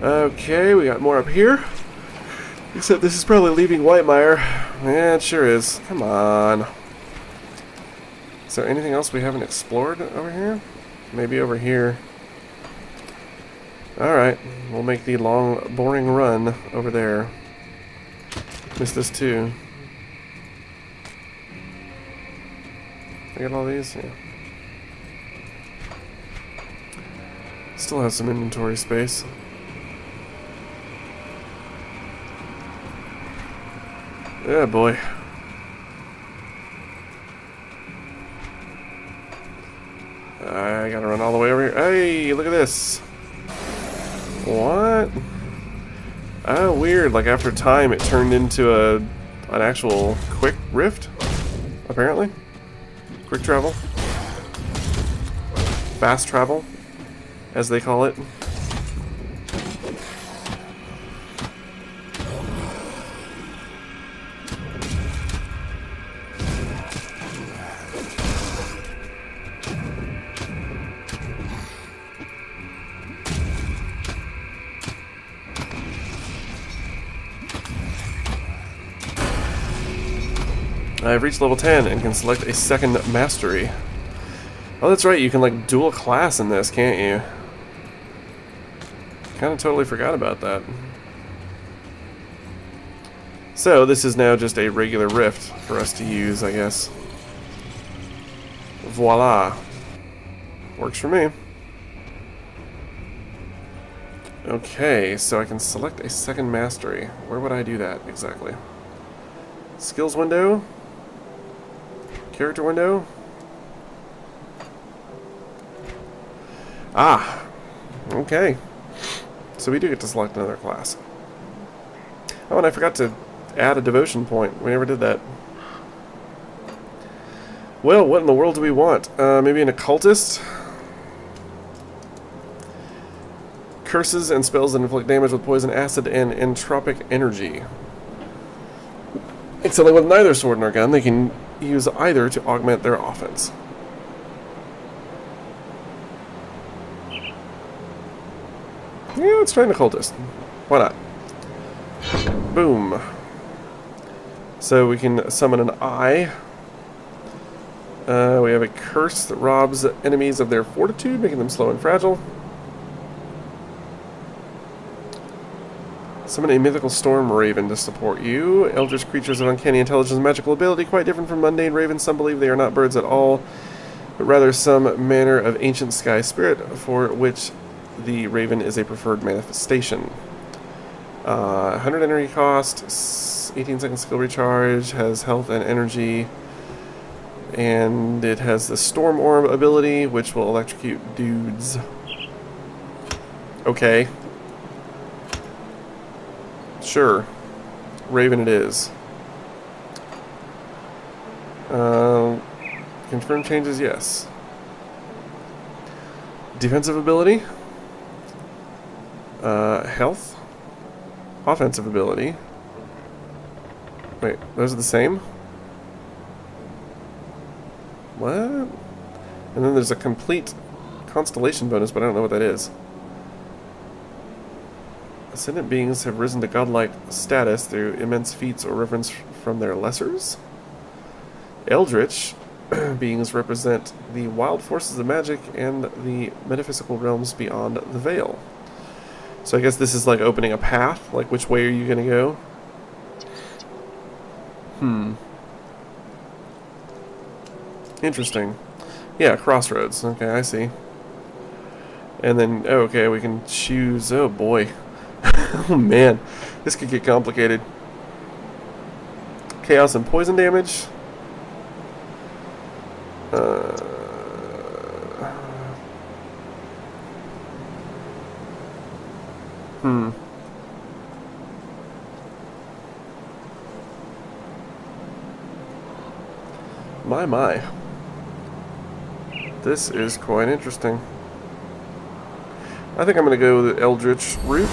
Okay, we got more up here. Except this is probably leaving Whitemire. Yeah, it sure is. Come on. Is there anything else we haven't explored over here? Maybe over here. Alright, we'll make the long, boring run over there. Missed this too. I got all these? Yeah. Still have some inventory space. Yeah, boy. I gotta run all the way over here. Hey, look at this. What? Oh, weird. Like after time, it turned into an actual quick rift. Apparently, quick travel, fast travel, as they call it. I've reached level 10 and can select a second mastery. Oh, that's right, you can like dual class in this, can't you? Kind of totally forgot about that. So, this is now just a regular rift for us to use, I guess. Voila. Works for me. Okay, so I can select a second mastery. Where would I do that exactly? Skills window? Character window? Ah! Okay. So we do get to select another class. Oh, and I forgot to add a devotion point. We never did that. Well, what in the world do we want? Maybe an occultist? Curses and spells that inflict damage with poison, acid, and entropic energy. Except with neither sword nor gun, they can use either to augment their offense. Yeah, let's try an occultist. Why not? Boom. So we can summon an eye. We have a curse that robs enemies of their fortitude, making them slow and fragile. Summon a mythical storm raven to support you. Eldritch creatures of uncanny intelligence and magical ability, quite different from mundane ravens. Some believe they are not birds at all, but rather some manner of ancient sky spirit, for which the raven is a preferred manifestation. 100 energy cost, 18-second skill recharge, has health and energy, and it has the storm orb ability, which will electrocute dudes. Okay. Sure. Raven it is. Confirm changes, yes. Defensive ability. Health. Offensive ability. Wait, those are the same? What? And then there's a complete constellation bonus, but I don't know what that is. Ascendant beings have risen to godlike status through immense feats or reverence from their lessers. Eldritch beings represent the wild forces of magic and the metaphysical realms beyond the veil. So I guess this is like opening a path, like which way are you going to go? Interesting. Yeah, crossroads. Okay, I see. And then, oh, okay, we can choose, oh boy. Oh man, this could get complicated. Chaos and poison damage. My. This is quite interesting. I think I'm going to go with the Eldritch route.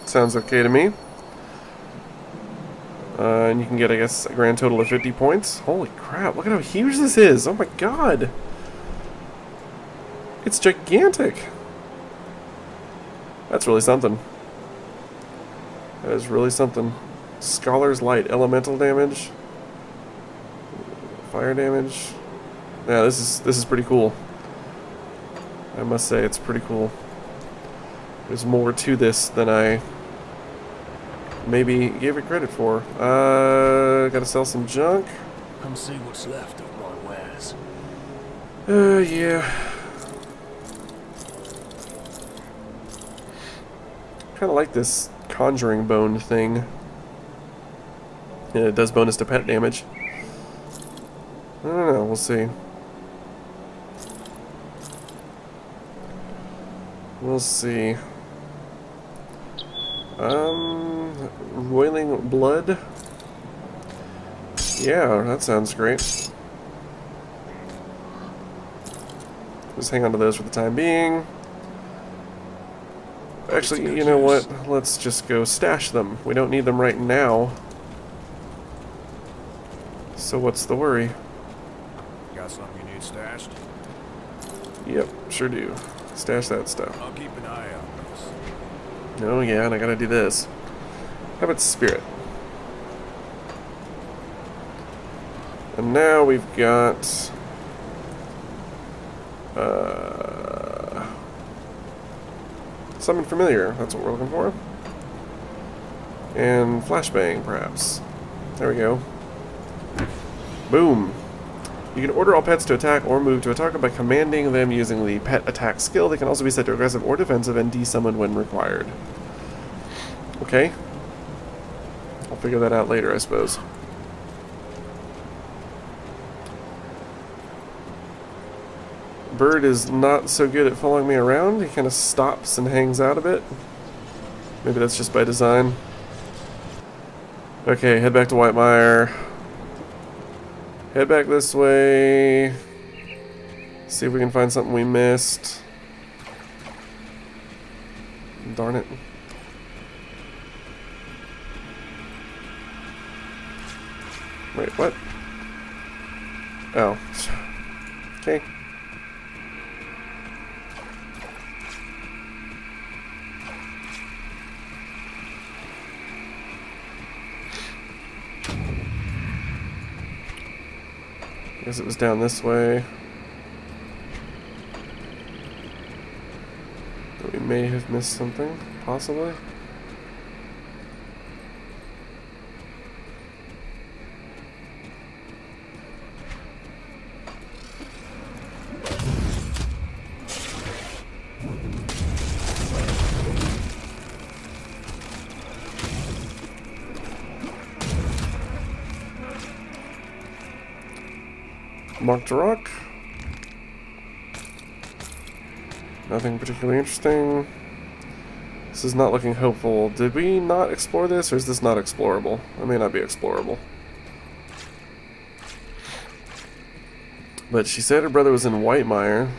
Sounds okay to me. And you can get, I guess, a grand total of 50 points. Holy crap, look at how huge this is. Oh my god. It's gigantic. That's really something. That is really something. Scholar's Light, elemental damage, fire damage. Yeah, this is pretty cool. I must say, it's pretty cool. There's more to this than I maybe gave it credit for. Gotta sell some junk. Come see what's left of my wares. Yeah. Kinda like this conjuring bone thing. Yeah, it does bonus to pet damage. I don't know, we'll see. We'll see. Roiling blood. Yeah, that sounds great. Just hang on to those for the time being. Actually, you know what? Let's just go stash them. We don't need them right now. So what's the worry? Got something you need stashed? Yep, sure do. Stash that stuff. I'll keep an eye out for this. Oh yeah, and I gotta do this. How about spirit? And now we've got summon familiar, that's what we're looking for. And flashbang, perhaps. There we go. Boom. You can order all pets to attack or move to a target by commanding them using the pet attack skill. They can also be set to aggressive or defensive and desummoned when required. Okay. I'll figure that out later, I suppose. Bird is not so good at following me around. He kind of stops and hangs out a bit. Maybe that's just by design. Okay, head back to Whitemire. Head back this way. See if we can find something we missed. Darn it. Wait, what? Oh. Okay. Guess it was down this way. But we may have missed something, possibly. Marked rock. Nothing particularly interesting. This is not looking hopeful. Did we not explore this, or is this not explorable? It may not be explorable. But she said her brother was in Whitemire.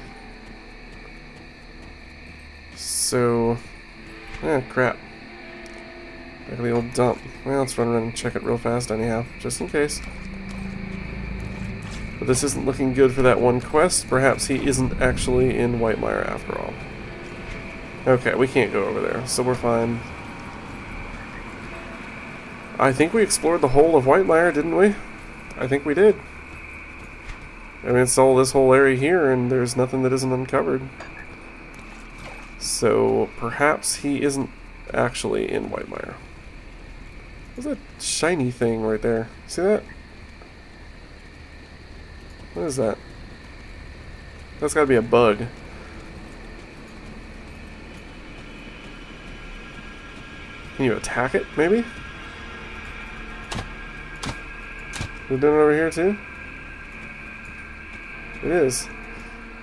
So... crap. Back to the old dump. Well, let's run around and check it real fast anyhow, just in case. But this isn't looking good for that one quest. Perhaps he isn't actually in Whitemire after all. Okay, we can't go over there, so we're fine. I think we explored the whole of Whitemire, didn't we? I think we did. I mean, it's all this whole area here, and there's nothing that isn't uncovered. So, perhaps he isn't actually in Whitemire. What's that shiny thing right there? See that? What is that? That's gotta be a bug. Can you attack it, maybe? We're doing it over here too? It is.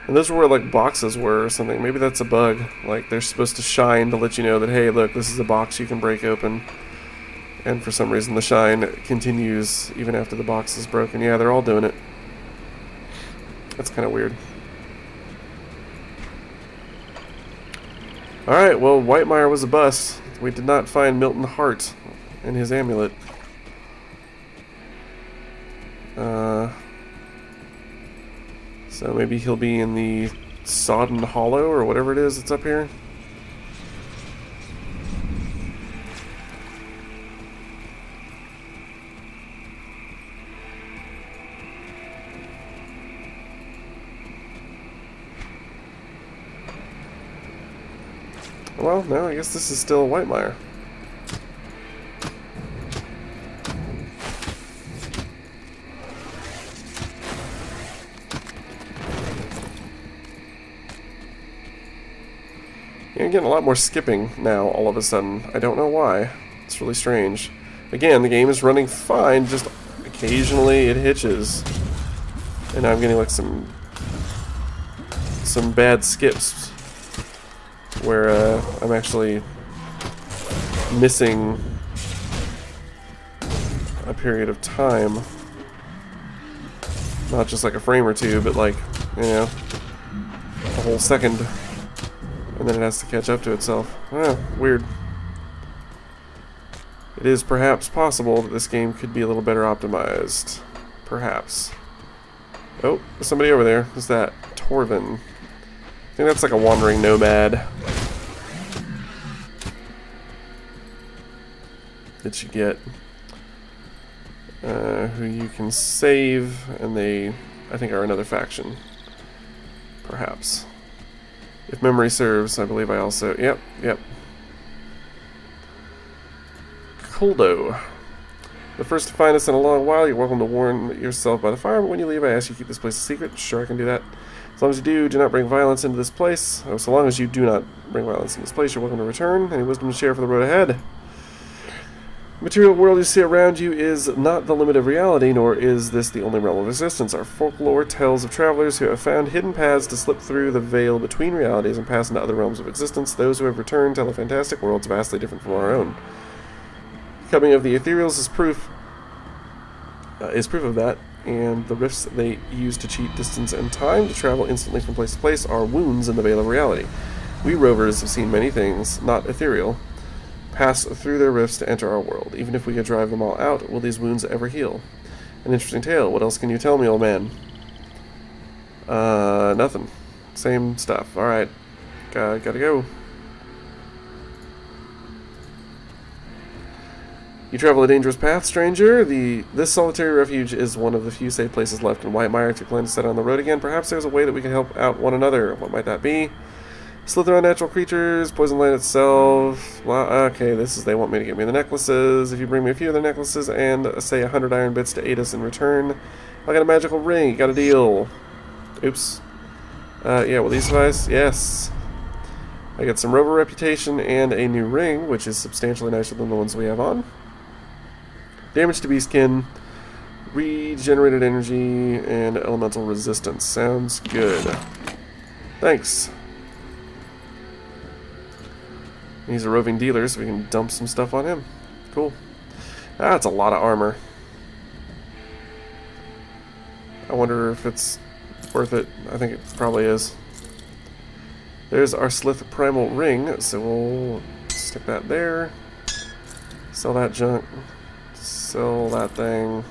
And those were where like boxes were or something. Maybe that's a bug. Like they're supposed to shine to let you know that, hey, look, this is a box you can break open. And for some reason the shine continues even after the box is broken. Yeah, they're all doing it. That's kind of weird. Alright, well, Whitemire was a bust. We did not find Milton Hart and his amulet. So maybe he'll be in the Sodden Hollow or whatever it is that's up here. Well, no, I guess this is still Whitemire. Yeah, I'm getting a lot more skipping now, all of a sudden. I don't know why. It's really strange. Again, the game is running fine, just occasionally it hitches. And I'm getting like some bad skips where I'm actually missing a period of time. Not just like a frame or two, but like, you know, a whole second. And then it has to catch up to itself. Weird. It is perhaps possible that this game could be a little better optimized. Perhaps. Oh, there's somebody over there. Who's that? Torvin. I think that's like a wandering nomad. That you get. Who you can save, and they, I think, are another faction. Perhaps. If memory serves, I believe I also... Yep. Kuldo. The first to find us in a long while, you're welcome to warn yourself by the fire, but when you leave, I ask you to keep this place a secret. Sure, I can do that. As long as you do not bring violence into this place. Oh, so long as you do not bring violence into this place, you're welcome to return. Any wisdom to share for the road ahead? The material world you see around you is not the limit of reality, nor is this the only realm of existence. Our folklore tells of travelers who have found hidden paths to slip through the veil between realities and pass into other realms of existence. Those who have returned tell of fantastic worlds vastly different from our own. Coming of the ethereals is proof of that, and the rifts they use to cheat distance and time to travel instantly from place to place are wounds in the veil of reality. We rovers have seen many things, not ethereal, pass through their rifts to enter our world. Even if we could drive them all out, will these wounds ever heal? An interesting tale. What else can you tell me, old man? Nothing. Same stuff. Alright. Gotta go. You travel a dangerous path, stranger. This solitary refuge is one of the few safe places left in Whitemire. If you plan to set on the road again, perhaps there's a way that we can help out one another. What might that be? Slither on natural creatures, poison land itself. Okay, they want me to give me the necklaces. If you bring me a few of the necklaces and, say, 100 iron bits to aid us in return, I'll get a magical ring. You got a deal. Oops. Yeah, will these suffice? Yes. I get some rover reputation and a new ring, which is substantially nicer than the ones we have on. Damage to beastkin, regenerated energy, and elemental resistance. Sounds good. Thanks. He's a roving dealer, so we can dump some stuff on him. Cool. That's a lot of armor. I wonder if it's worth it. I think it probably is. There's our Slith Primal Ring, so we'll stick that there. Sell that junk. Sell that thing.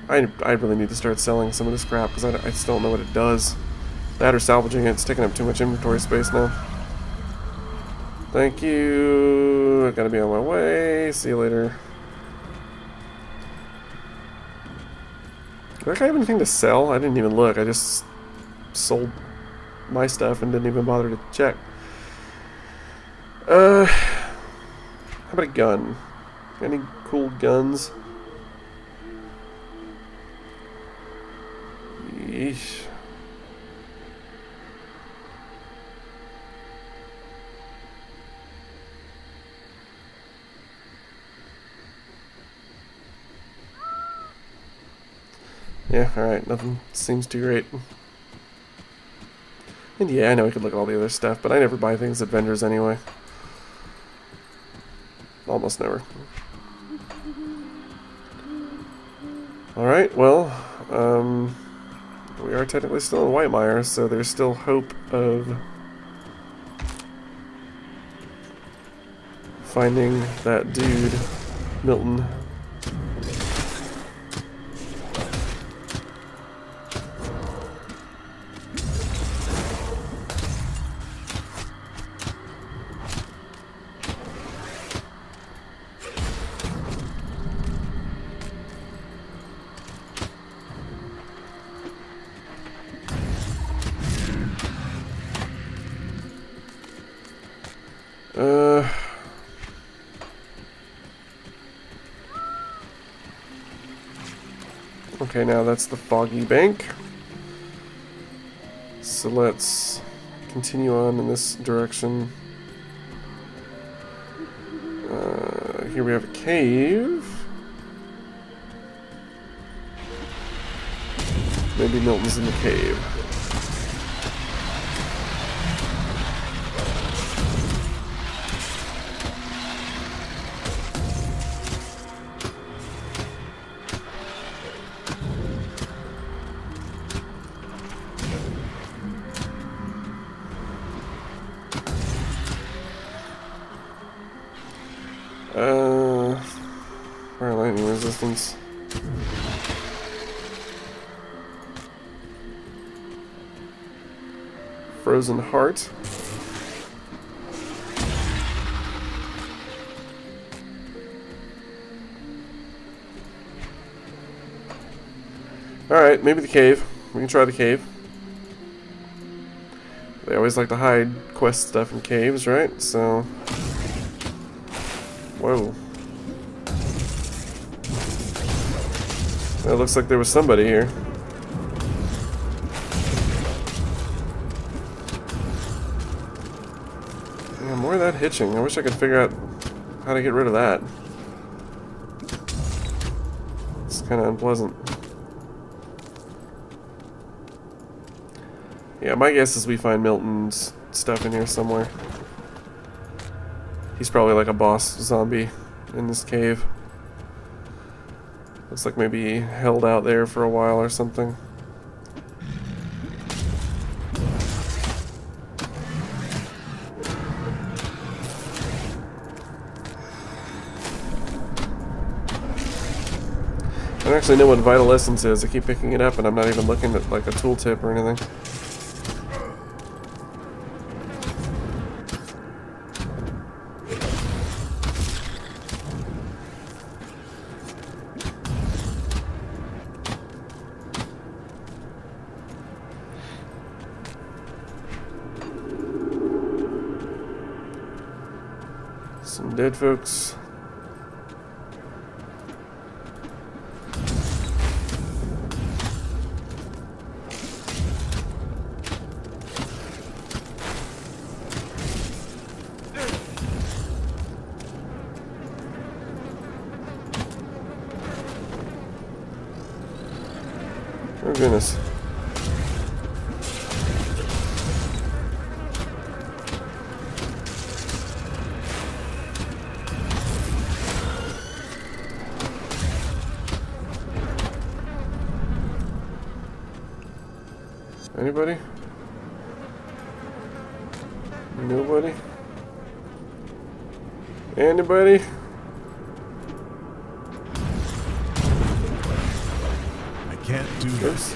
I really need to start selling some of this crap, because I still don't know what it does. That or salvaging it. It's taking up too much inventory space now. Thank you. I gotta be on my way. See you later. Do I have anything to sell? I didn't even look. I just sold my stuff and didn't even bother to check. How about a gun? Any cool guns? Yeesh. Yeah, alright, nothing seems too great. And yeah, I know I could look at all the other stuff, but I never buy things at vendors anyway. Almost never. Alright, well, we are technically still in Whitemire, so there's still hope of finding that dude, Milton. Okay, now that's the foggy bank. So let's continue on in this direction. Here we have a cave. Maybe Milton's in the cave. Fire lightning resistance. Frozen heart. Alright, maybe the cave. We can try the cave. They always like to hide quest stuff in caves, right? So... Whoa. It looks like there was somebody here. Yeah, more of that hitching. I wish I could figure out how to get rid of that. It's kind of unpleasant. Yeah, my guess is we find Milton's stuff in here somewhere. He's probably like a boss zombie in this cave. Looks like maybe he held out there for a while or something. I don't actually know what Vital Essence is. I keep picking it up and I'm not even looking at like a tooltip or anything. Some dead folks. Oh goodness. Anybody? Nobody? Anybody? I can't do this.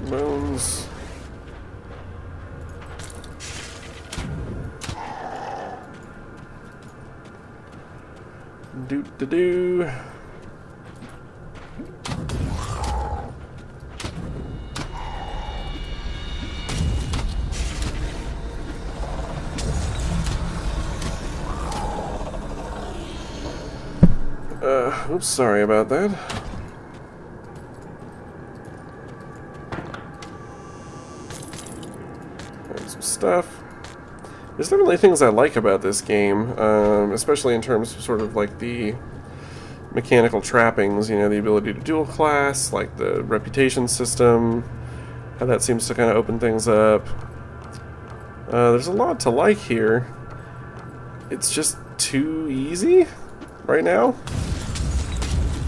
Bones. Do. Oops, sorry about that. There's some stuff. There's definitely things I like about this game, especially in terms of sort of like the mechanical trappings, you know, the ability to dual class, like the reputation system, how that seems to kind of open things up. There's a lot to like here. It's just too easy right now.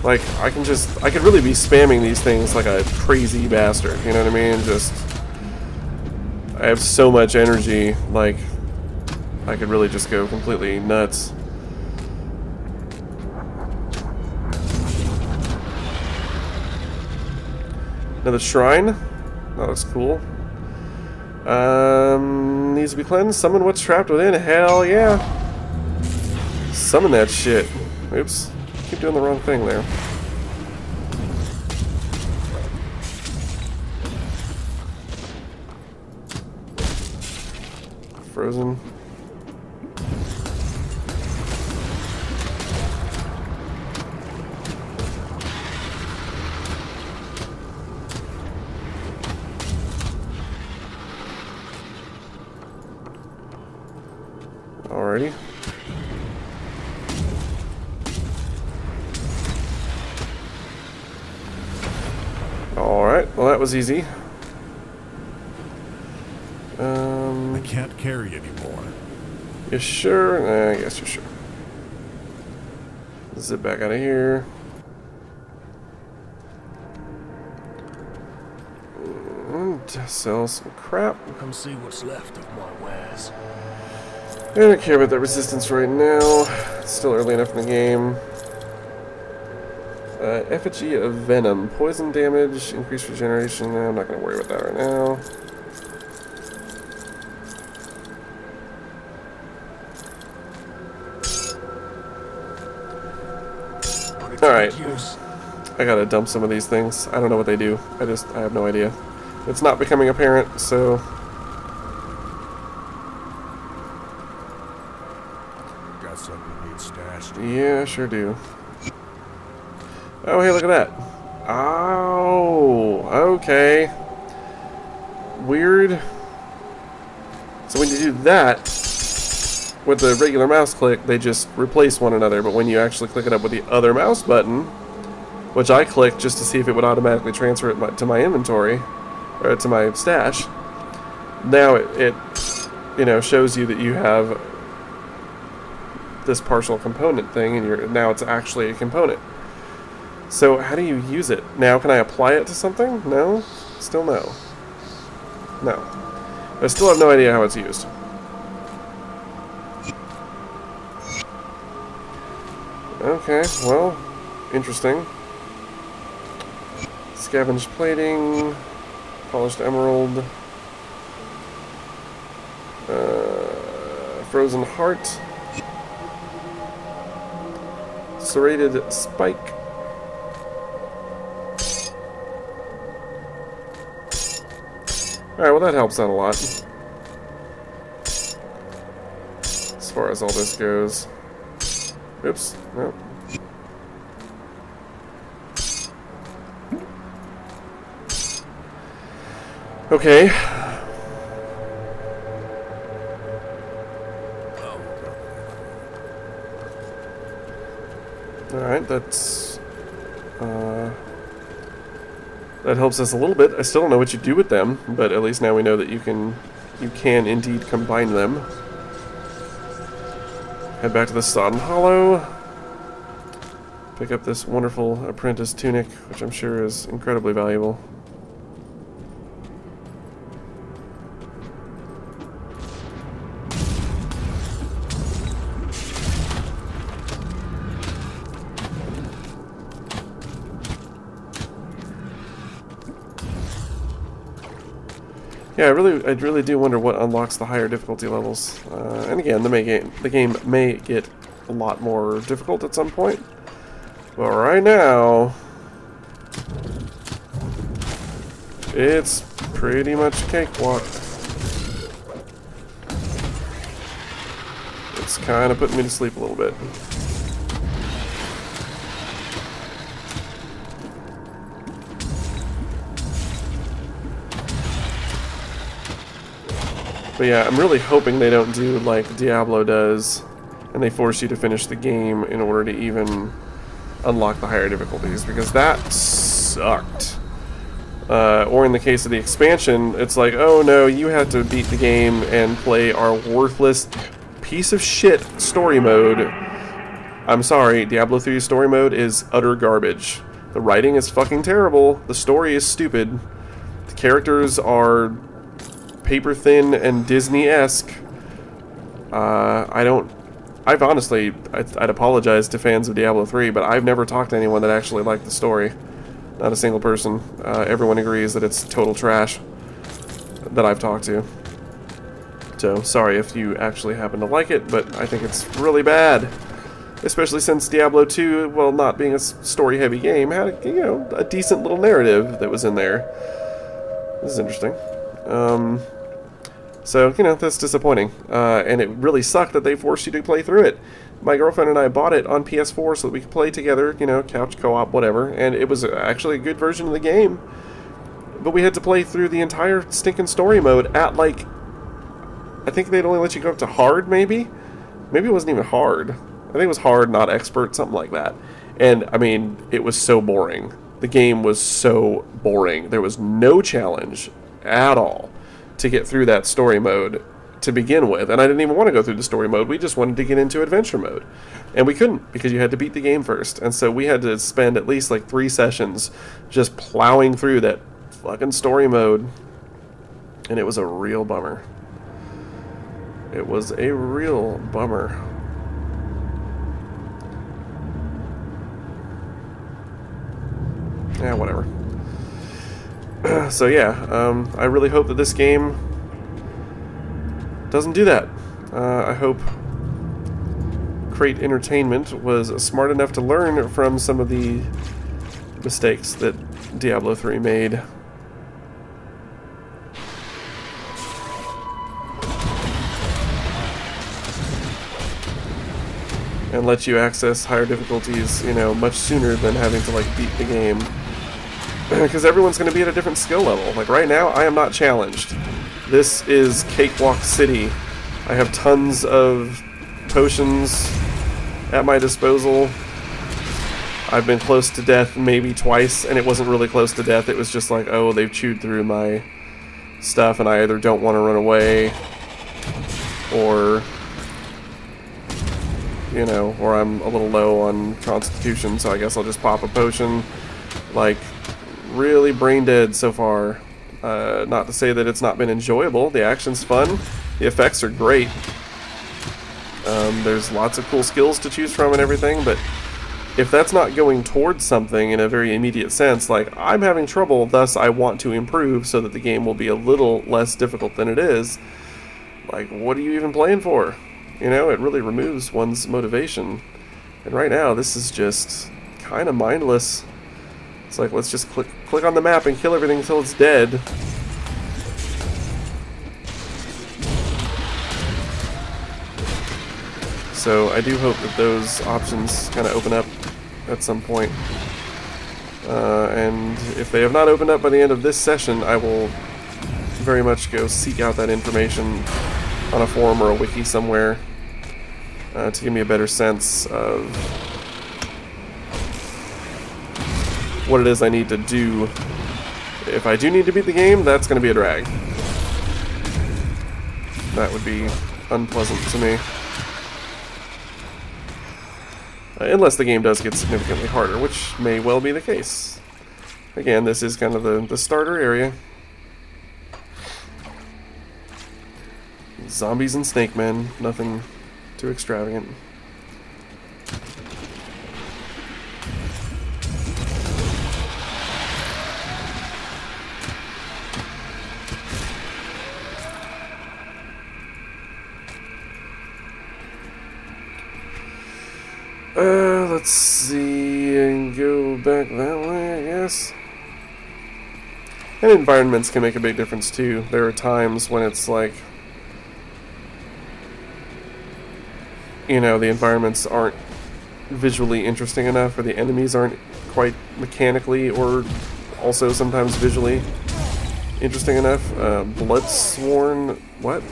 Like, I could really be spamming these things like a crazy bastard, you know what I mean? Just, I have so much energy, like, I could really just go completely nuts. Another shrine. Oh, that's cool. Needs to be cleansed. Summon what's trapped within. Hell yeah. Summon that shit. Oops. Keep doing the wrong thing there. Frozen. Alrighty. Alright, well that was easy. I can't carry anymore. You sure? I guess you're sure. Zip back out of here. And sell some crap. Come see what's left of my wares. I don't care about that resistance right now. It's still early enough in the game. Effigy of Venom. Poison damage, increased regeneration. I'm not going to worry about that right now. Alright. I gotta dump some of these things. I don't know what they do. I have no idea. It's not becoming apparent, so... Got something you need stashed. Yeah, sure do. Oh, hey, look at that. Oh, okay. Weird. So when you do that, with the regular mouse click, they just replace one another. But when you actually click it up with the other mouse button, which I clicked just to see if it would automatically transfer it to my inventory, or to my stash, now it you know, shows you that you have this partial component thing, and now it's actually a component. So how do you use it? Now can I apply it to something? No? Still no. No. I still have no idea how it's used. Okay, well, interesting. Scavenged plating, polished emerald, frozen heart, serrated spike, alright, well that helps out a lot as far as all this goes. Oops, no. Okay. Alright, that's... that helps us a little bit. I still don't know what you do with them, but at least now we know that you can indeed combine them. Head back to the Sodden Hollow. Pick up this wonderful apprentice tunic, which I'm sure is incredibly valuable. Yeah, I really do wonder what unlocks the higher difficulty levels. And again, the game may get a lot more difficult at some point. But right now, it's pretty much cakewalk. It's kind of putting me to sleep a little bit. But yeah, I'm really hoping they don't do like Diablo does, and they force you to finish the game in order to even unlock the higher difficulties, because that sucked. Or in the case of the expansion, it's like, oh no, you had to beat the game and play our worthless piece of shit story mode. I'm sorry, Diablo 3 story mode is utter garbage. The writing is fucking terrible, the story is stupid, the characters are paper thin and Disney-esque. I'd apologize to fans of Diablo 3, but I've never talked to anyone that actually liked the story. Not a single person. Everyone agrees that it's total trash that I've talked to. So, sorry if you actually happen to like it, but I think it's really bad. Especially since Diablo 2, while not being a story-heavy game, had a decent little narrative that was in there. This is interesting. So, that's disappointing. And it really sucked that they forced you to play through it. My girlfriend and I bought it on PS4 so that we could play together, couch co-op, whatever. And it was actually a good version of the game. But we had to play through the entire stinking story mode at, like, I think they'd only let you go up to hard, maybe? Maybe it wasn't even hard. I think it was hard, not expert, something like that. And, I mean, it was so boring. The game was so boring. There was no challenge at all to get through that story mode to begin with. And I didn't even want to go through the story mode. We just wanted to get into adventure mode. And we couldn't, because you had to beat the game first. And so we had to spend at least, like, 3 sessions just plowing through that fucking story mode. And it was a real bummer. It was a real bummer. Yeah, whatever. So yeah, I really hope that this game doesn't do that. I hope Crate Entertainment was smart enough to learn from some of the mistakes that Diablo 3 made. And let you access higher difficulties, much sooner than having to, like, beat the game. Because everyone's going to be at a different skill level. Like, right now, I am not challenged. This is Cakewalk City. I have tons of potions at my disposal. I've been close to death maybe twice, and it wasn't really close to death. It was just like, oh, they've chewed through my stuff, and I either don't want to run away, or, or I'm a little low on constitution, so I guess I'll just pop a potion. Like, really brain dead so far. Not to say that it's not been enjoyable. The action's fun. The effects are great. There's lots of cool skills to choose from and everything, but if that's not going towards something in a very immediate sense, like, I'm having trouble, thus I want to improve so that the game will be a little less difficult than it is, like, what are you even playing for? It really removes one's motivation. And right now, this is just kind of mindless. It's like, let's just click on the map and kill everything until it's dead. So I do hope that those options kind of open up at some point. And if they have not opened up by the end of this session, I will very much go seek out that information on a forum or a wiki somewhere to give me a better sense of what it is I need to do. If I do need to beat the game, that's going to be a drag. That would be unpleasant to me. Unless the game does get significantly harder, which may well be the case. Again, this is kind of the starter area. Zombies and snake men, nothing too extravagant. Let's see, and go back that way, I guess. And environments can make a big difference too. There are times when it's like, the environments aren't visually interesting enough, or the enemies aren't quite mechanically or also sometimes visually interesting enough. Bloodsworn, what?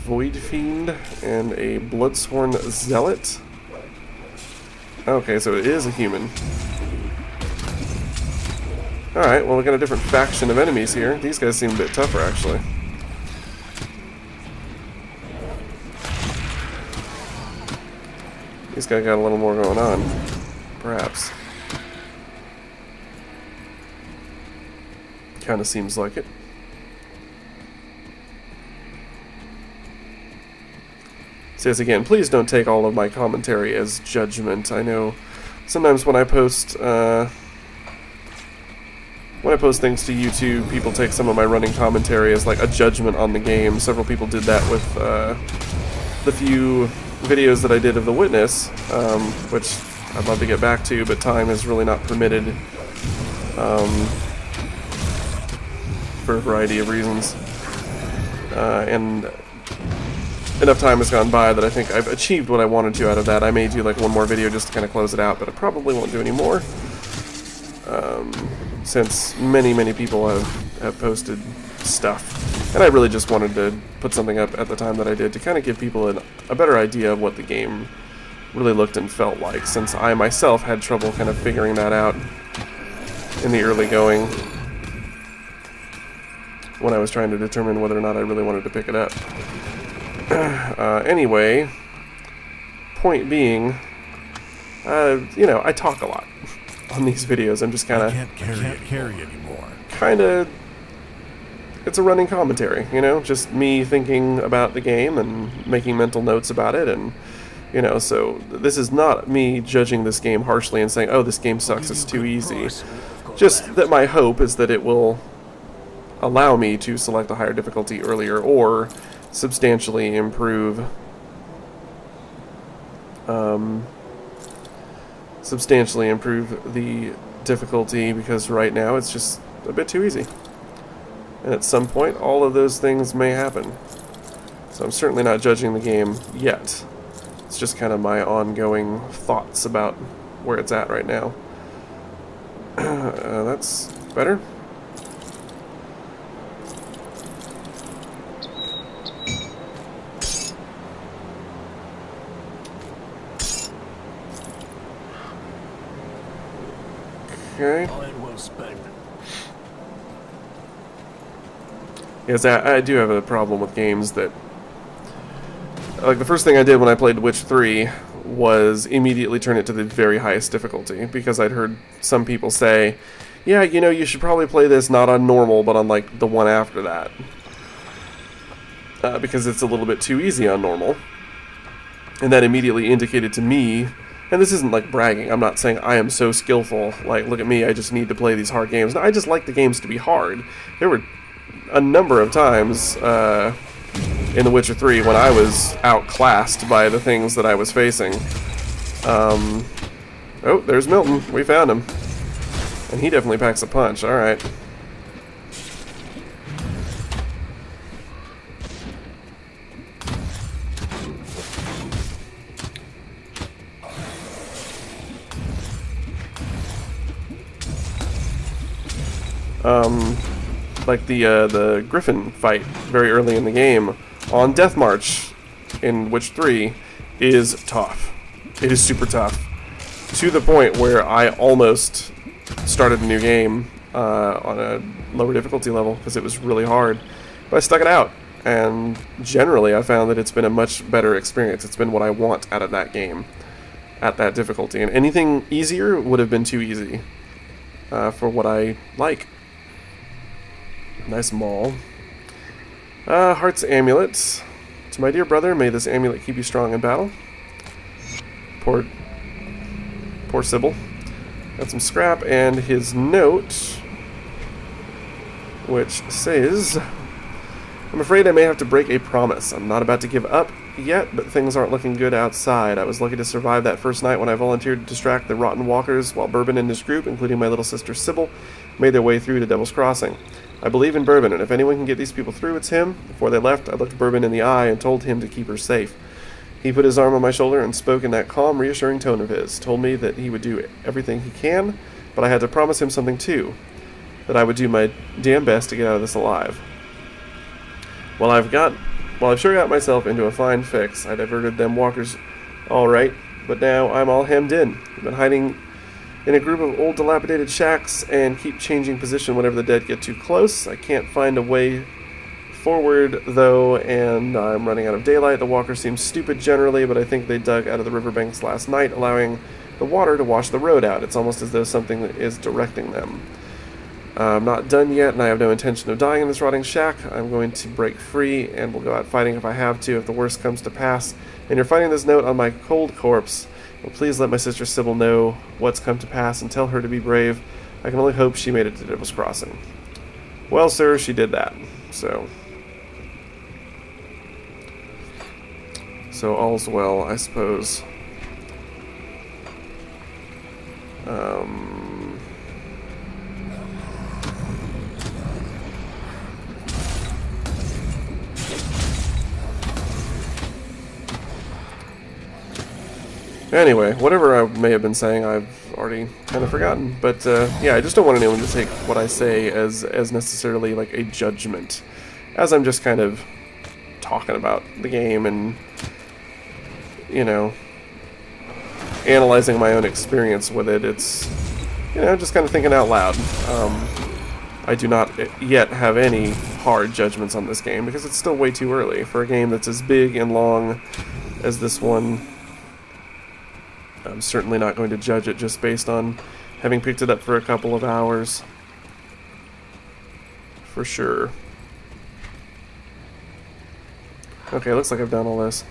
Void Fiend and a Bloodsworn Zealot. Okay, so it is a human. Alright, well, we got a different faction of enemies here. These guys seem a bit tougher, actually. These guys got a little more going on, perhaps. Kind of seems like it. Says again, please don't take all of my commentary as judgment. I know sometimes when I post things to YouTube, people take some of my running commentary as like a judgment on the game. Several people did that with the few videos that I did of The Witness, which I'd love to get back to, but time has really not permitted, for a variety of reasons. And enough time has gone by that I think I've achieved what I wanted to out of that. I may do like one more video just to kind of close it out, but I probably won't do any more, since many people have posted stuff. And I really just wanted to put something up at the time that I did to kind of give people a better idea of what the game really looked and felt like, since I myself had trouble kind of figuring that out in the early going when I was trying to determine whether or not I really wanted to pick it up. Anyway, point being, you know, I talk a lot on these videos. I'm just kind of... I can't carry anymore. Kind of... It's a running commentary, you know? Just me thinking about the game and making mental notes about it, and, you know, so this is not me judging this game harshly and saying, oh, this game sucks, it's too easy. Just that my hope is that it will allow me to select a higher difficulty earlier, or substantially improve the difficulty, because right now it's just a bit too easy. And at some point, all of those things may happen. So I'm certainly not judging the game yet. It's just kind of my ongoing thoughts about where it's at right now. That's better. Okay. Well spent. Yes, I do have a problem with games that... Like, the first thing I did when I played Witch 3 was immediately turn it to the very highest difficulty, because I'd heard some people say, yeah, you know, you should probably play this not on normal, but on, like, the one after that. Because it's a little bit too easy on normal. And that immediately indicated to me... And this isn't like bragging, I'm not saying I am so skillful, like, look at me, I just need to play these hard games. No, I just like the games to be hard. There were a number of times in The Witcher 3 when I was outclassed by the things that I was facing. Oh, there's Milton. We found him. And he definitely packs a punch, alright. Like the Griffin fight very early in the game on Death March in Witch 3 is tough. It is super tough. To the point where I almost started a new game on a lower difficulty level because it was really hard. But I stuck it out, and generally I found that it's been a much better experience. It's been what I want out of that game at that difficulty. And anything easier would have been too easy for what I like. Nice maul. Heart's amulet. To my dear brother, may this amulet keep you strong in battle. Poor Sybil. Got some scrap and his note, which says, I'm afraid I may have to break a promise. I'm not about to give up yet, but things aren't looking good outside. I was lucky to survive that first night when I volunteered to distract the rotten walkers while Bourbon and his group, including my little sister Sybil, made their way through to Devil's Crossing. I believe in Bourbon, and if anyone can get these people through, it's him. Before they left, I looked Bourbon in the eye and told him to keep her safe. He put his arm on my shoulder and spoke in that calm, reassuring tone of his, told me that he would do everything he can, but I had to promise him something too, that I would do my damn best to get out of this alive. Well, I've sure got myself into a fine fix. I diverted them walkers all right, but now I'm all hemmed in. I've been hiding in a group of old dilapidated shacks and keep changing position whenever the dead get too close. I can't find a way forward, though, and I'm running out of daylight. The walkers seem stupid generally, but I think they dug out of the riverbanks last night, allowing the water to wash the road out. It's almost as though something is directing them. I'm not done yet, and I have no intention of dying in this rotting shack. I'm going to break free, and we'll go out fighting if I have to, if the worst comes to pass. And you're finding this note on my cold corpse. Well, please let my sister Sybil know what's come to pass and tell her to be brave. I can only hope she made it to Devil's Crossing. Well, sir, she did that. So So all's well, I suppose. Anyway, whatever I may have been saying, I've already kind of forgotten. But yeah, I just don't want anyone to take what I say as necessarily like a judgment, as I'm just kind of talking about the game and, you know, analyzing my own experience with it. It's, you know, just kind of thinking out loud. I do not yet have any hard judgments on this game because it's still way too early for a game that's as big and long as this one. I'm certainly not going to judge it just based on having picked it up for a couple of hours. For sure. Okay, looks like I've done all this.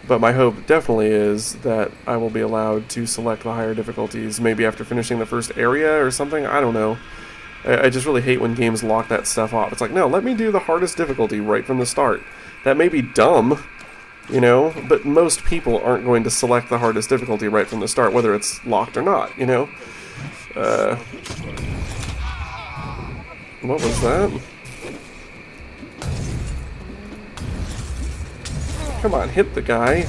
But my hope definitely is that I will be allowed to select the higher difficulties, maybe after finishing the first area or something. I don't know. I just really hate when games lock that stuff off. It's like, no, let me do the hardest difficulty right from the start. That may be dumb, you know, but most people aren't going to select the hardest difficulty right from the start, whether it's locked or not, you know? What was that? Come on, hit the guy.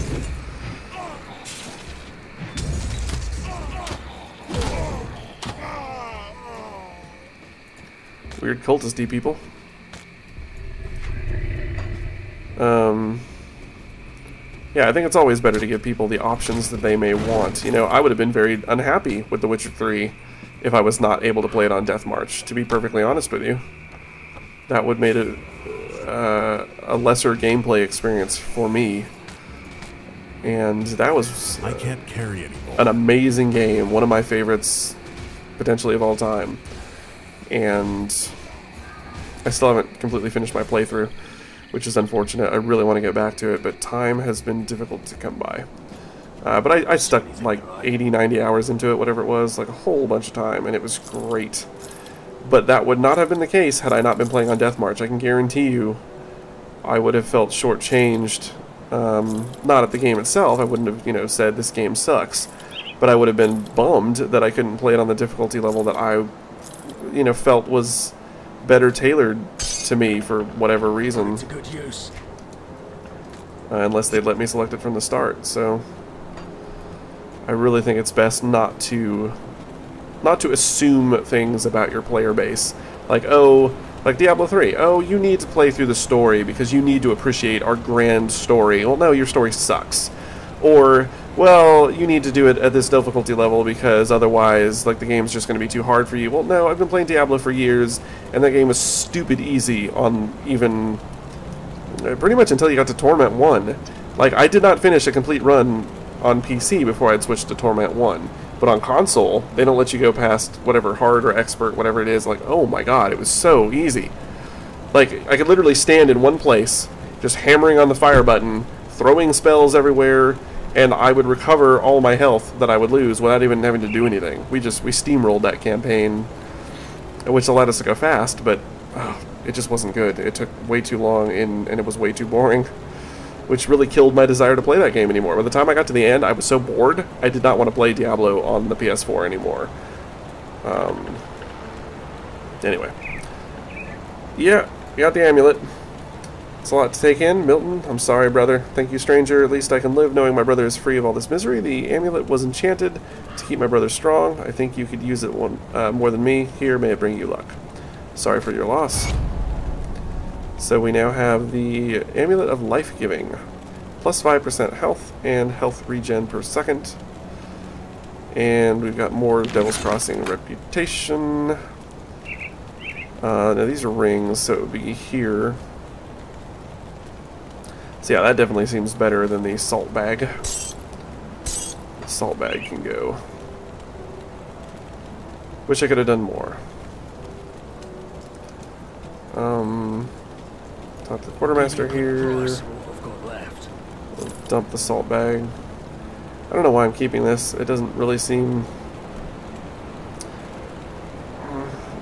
Weird cultisty people. Yeah, I think it's always better to give people the options that they may want. You know, I would have been very unhappy with The Witcher 3 if I was not able to play it on Death March, to be perfectly honest with you. That would have made it a lesser gameplay experience for me. And that was I can't carry anymore. an amazing game, one of my favorites potentially of all time. And I still haven't completely finished my playthrough, which is unfortunate. I really want to get back to it, but time has been difficult to come by. But I stuck like 80, 90 hours into it, whatever it was, like a whole bunch of time, and it was great. But that would not have been the case had I not been playing on Death March. I can guarantee you I would have felt shortchanged. Not at the game itself. I wouldn't have, you know, said this game sucks. But I would have been bummed that I couldn't play it on the difficulty level that I, you know, felt was better tailored to me for whatever reason. It's a good use. Unless they'd let me select it from the start. So I really think it's best not to assume things about your player base. Like, oh, like Diablo 3. Oh, you need to play through the story because you need to appreciate our grand story. Well, no, your story sucks. Or, well, you need to do it at this difficulty level because otherwise, like, the game's just going to be too hard for you. Well, no, I've been playing Diablo for years, and that game was stupid easy on even pretty much until you got to Torment 1. Like, I did not finish a complete run on PC before I'd switched to Torment 1. But on console, they don't let you go past whatever hard or expert, whatever it is. Like, oh my god, it was so easy. Like, I could literally stand in one place, just hammering on the fire button, throwing spells everywhere, and I would recover all my health that I would lose without even having to do anything. We steamrolled that campaign, which allowed us to go fast, but it just wasn't good. It took way too long, and it was way too boring, which really killed my desire to play that game anymore. By the time I got to the end, I was so bored, I did not want to play Diablo on the PS4 anymore. Anyway. Yeah, got the amulet. It's a lot to take in. Milton, I'm sorry, brother. Thank you, stranger. At least I can live knowing my brother is free of all this misery. The amulet was enchanted to keep my brother strong. I think you could use it more than me. Here, may it bring you luck. Sorry for your loss. So we now have the Amulet of Life-Giving. Plus 5% health and health regen per second. And we've got more Devil's Crossing reputation. Now these are rings, so it would be here. So yeah, that definitely seems better than the salt bag. The salt bag can go. Wish I could have done more. Talk to the quartermaster here. We'll dump the salt bag. I don't know why I'm keeping this. It doesn't really seem...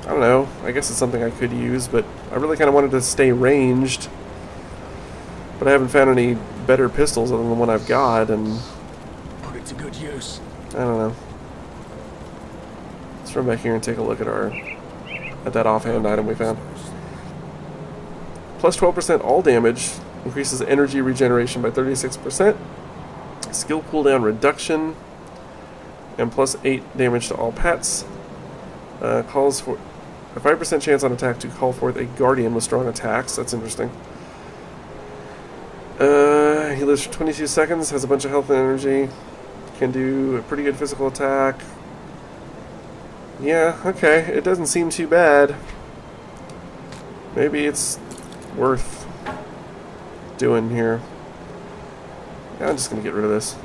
I don't know. I guess it's something I could use, but I really kind of wanted to stay ranged But I haven't found any better pistols other than the one I've got, and Put it to good use. I don't know. Let's run back here and take a look at that offhand item we found. Plus 12% all damage, increases energy regeneration by 36%, skill cooldown reduction, and plus 8 damage to all pets. Calls for a 5% chance on attack to call forth a guardian with strong attacks. That's interesting. He lives for 22 seconds, has a bunch of health and energy, can do a pretty good physical attack. Yeah, okay, it doesn't seem too bad. Maybe it's worth doing here. Yeah, I'm just gonna get rid of this.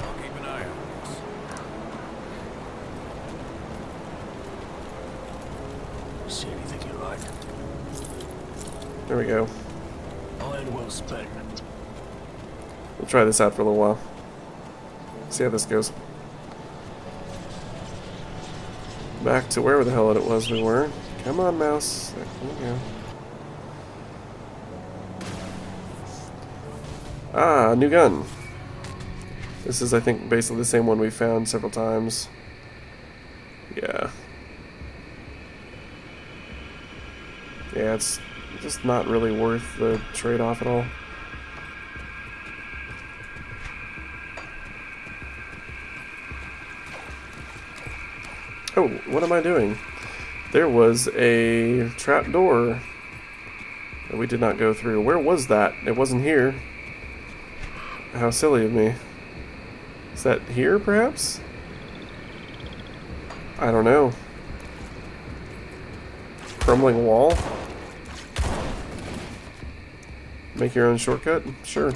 I'll keep an eye on this. See anything you like? There we go. Iron well spent. We'll try this out for a little while. See how this goes. Back to wherever the hell it was we were. Come on, mouse. There we go. Ah, new gun. This is, I think, basically the same one we found several times. Yeah. Yeah, it's just not really worth the trade-off at all. Oh, what am I doing? There was a trap door that we did not go through. Where was that? It wasn't here. How silly of me. Is that here, perhaps? I don't know. Crumbling wall? Make your own shortcut? Sure.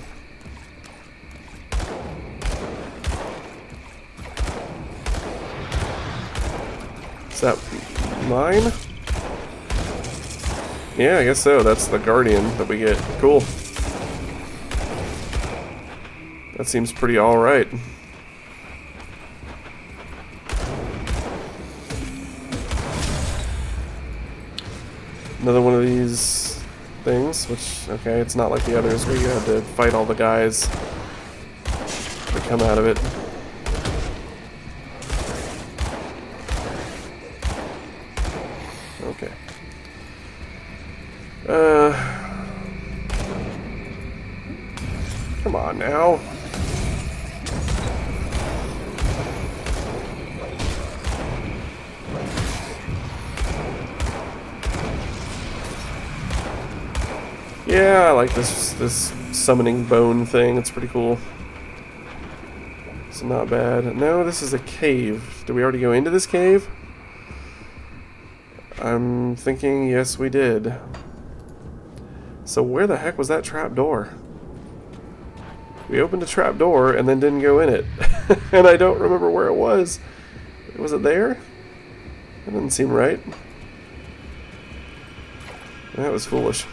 Is that mine? Yeah, I guess so. That's the guardian that we get. Cool. That seems pretty alright. Another one of these things, which, okay, it's not like the others where you had to fight all the guys that come out of it. Okay. Come on now. Yeah, I like this summoning bone thing. It's pretty cool. It's not bad. No, this is a cave. Did we already go into this cave? I'm thinking yes, we did. So where the heck was that trap door? We opened a trap door and then didn't go in it. And I don't remember where it was. Was it there? That didn't seem right. That was foolish.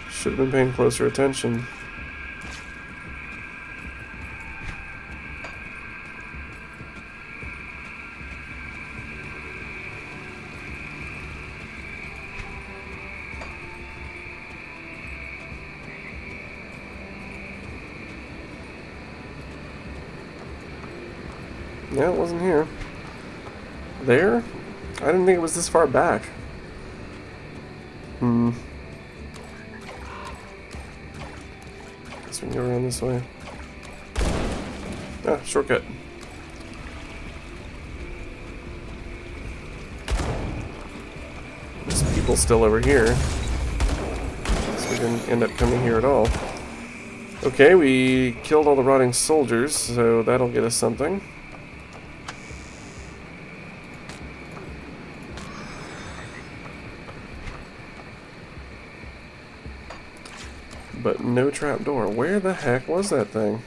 Should have been paying closer attention. Yeah, it wasn't here. There? I didn't think it was this far back. Guess we can go around this way. Ah, shortcut. There's people still over here. So we didn't end up coming here at all. Okay, we killed all the rotting soldiers, so that'll get us something. But no trap door. Where the heck was that thing?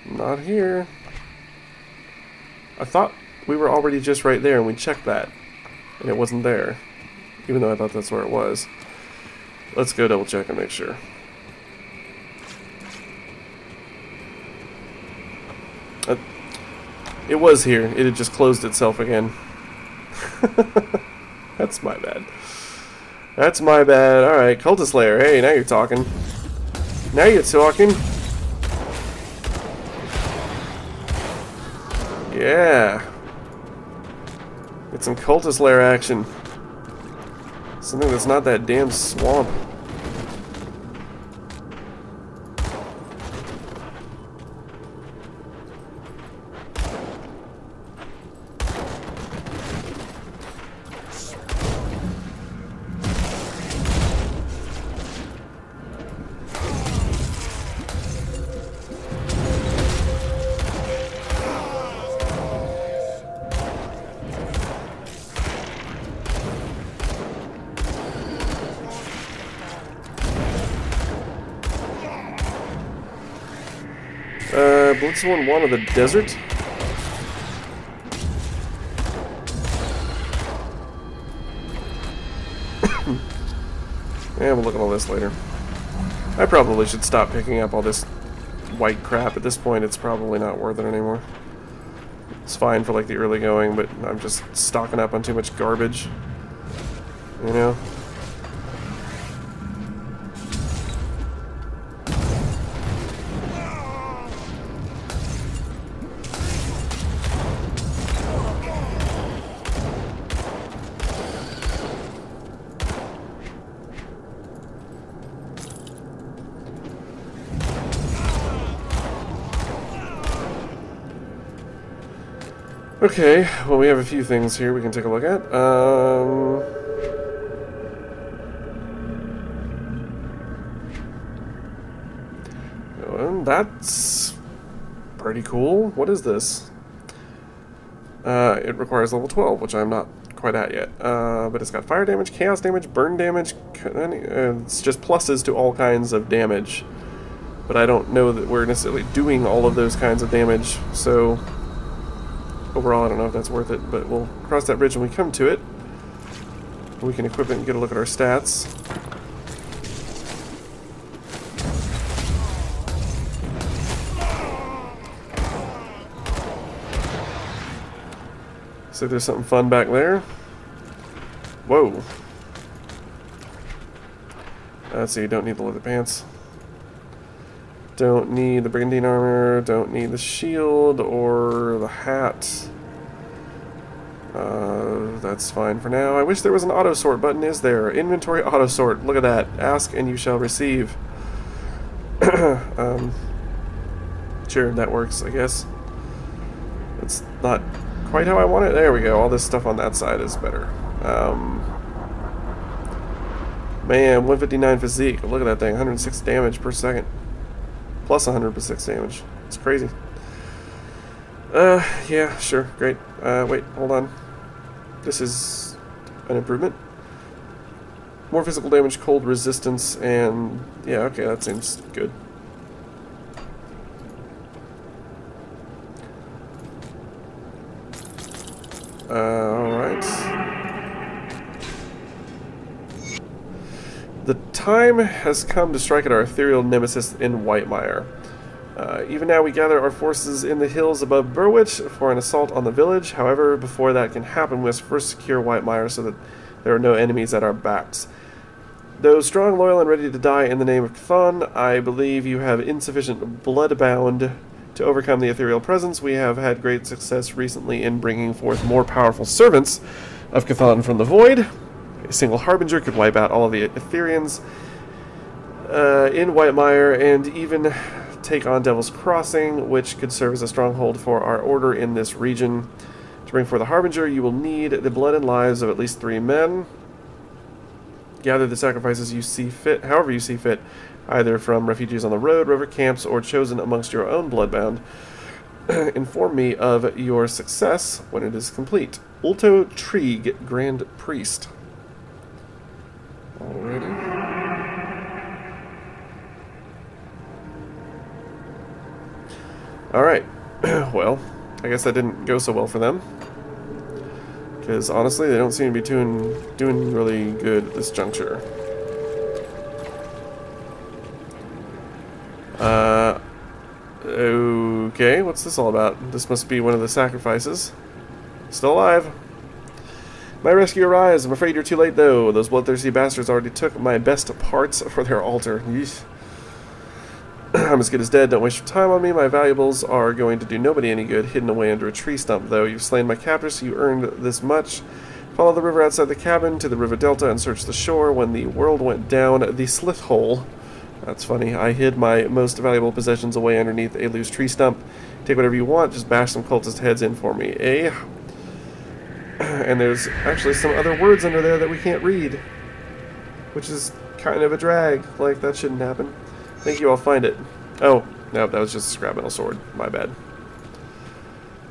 Not here. I thought we were already just right there and we checked that. And it wasn't there. Even though I thought that's where it was. Let's go double check and make sure. It was here. It had just closed itself again. That's my bad. That's my bad. Alright, Cultist Lair. Hey, now you're talking. Now you're talking. Yeah. Get some Cultist Lair action. Something that's not that damn swamp. Blitz 1 of the desert. Yeah, we'll look at all this later. I probably should stop picking up all this white crap. At this point, it's probably not worth it anymore. It's fine for like the early going, but I'm just stocking up on too much garbage. You know? Okay, well we have a few things here we can take a look at. That's pretty cool. What is this? It requires level 12, which I'm not quite at yet. But it's got fire damage, chaos damage, burn damage. It's just pluses to all kinds of damage. But I don't know that we're necessarily doing all of those kinds of damage, so overall I don't know if that's worth it, but we'll cross that bridge when we come to it. We can equip it and get a look at our stats. So there's something fun back there. Whoa. Let's see, don't need the leather pants. Don't need the brigandine armor, don't need the shield or the hat. That's fine for now. I wish there was an auto sort button. Is there? Inventory auto sort. Look at that. Ask and you shall receive. Sure, that works, I guess. It's not quite how I want it. There we go. All this stuff on that side is better. Man, 159 physique. Look at that thing. 106 damage per second. Plus 100% damage. It's crazy. Yeah, sure. Great. Wait, hold on. This is an improvement. More physical damage, cold resistance, and yeah, okay, that seems good. Alright. The time has come to strike at our ethereal nemesis in Whitemire. Even now we gather our forces in the hills above Burwich for an assault on the village. However, before that can happen, we must first secure Whitemire so that there are no enemies at our backs. Though strong, loyal, and ready to die in the name of Chthon, I believe you have insufficient blood-bound to overcome the ethereal presence. We have had great success recently in bringing forth more powerful servants of Chthon from the void. A single harbinger could wipe out all of the Ethereans in Whitemire and even take on Devil's Crossing, which could serve as a stronghold for our order in this region. To bring forth a harbinger, you will need the blood and lives of at least 3 men. Gather the sacrifices you see fit, however you see fit, either from refugees on the road, river camps, or chosen amongst your own bloodbound. Inform me of your success when it is complete. Ulto Trieg, Grand Priest. Alrighty. Alright. Well, I guess that didn't go so well for them. Because honestly, they don't seem to be doing really good at this juncture. Okay, what's this all about? This must be one of the sacrifices. Still alive. My rescue arrives. I'm afraid you're too late, though. Those bloodthirsty bastards already took my best parts for their altar. Yeesh. I'm as good as dead. Don't waste your time on me. My valuables are going to do nobody any good, hidden away under a tree stump, though. You've slain my captors, so you earned this much. Follow the river outside the cabin to the river delta and search the shore. When the world went down the slith hole... That's funny. I hid my most valuable possessions away underneath a loose tree stump. Take whatever you want. Just bash some cultist heads in for me, eh? And there's actually some other words under there that we can't read, which is kind of a drag. Like, that shouldn't happen. Thank you, I'll find it. Oh, no, that was just a scrap metal sword. My bad.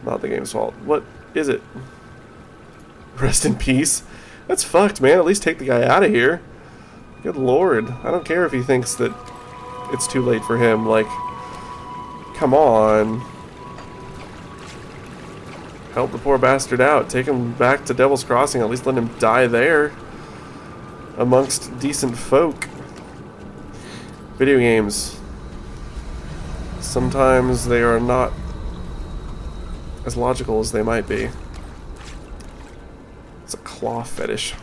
Not the game's fault. What is it? Rest in peace? That's fucked, man. At least take the guy out of here. Good lord. I don't care if he thinks that it's too late for him. Like, come on. Help the poor bastard out. Take him back to Devil's Crossing. At least let him die there. Amongst decent folk. Video games. Sometimes they are not as logical as they might be. It's a claw fetish.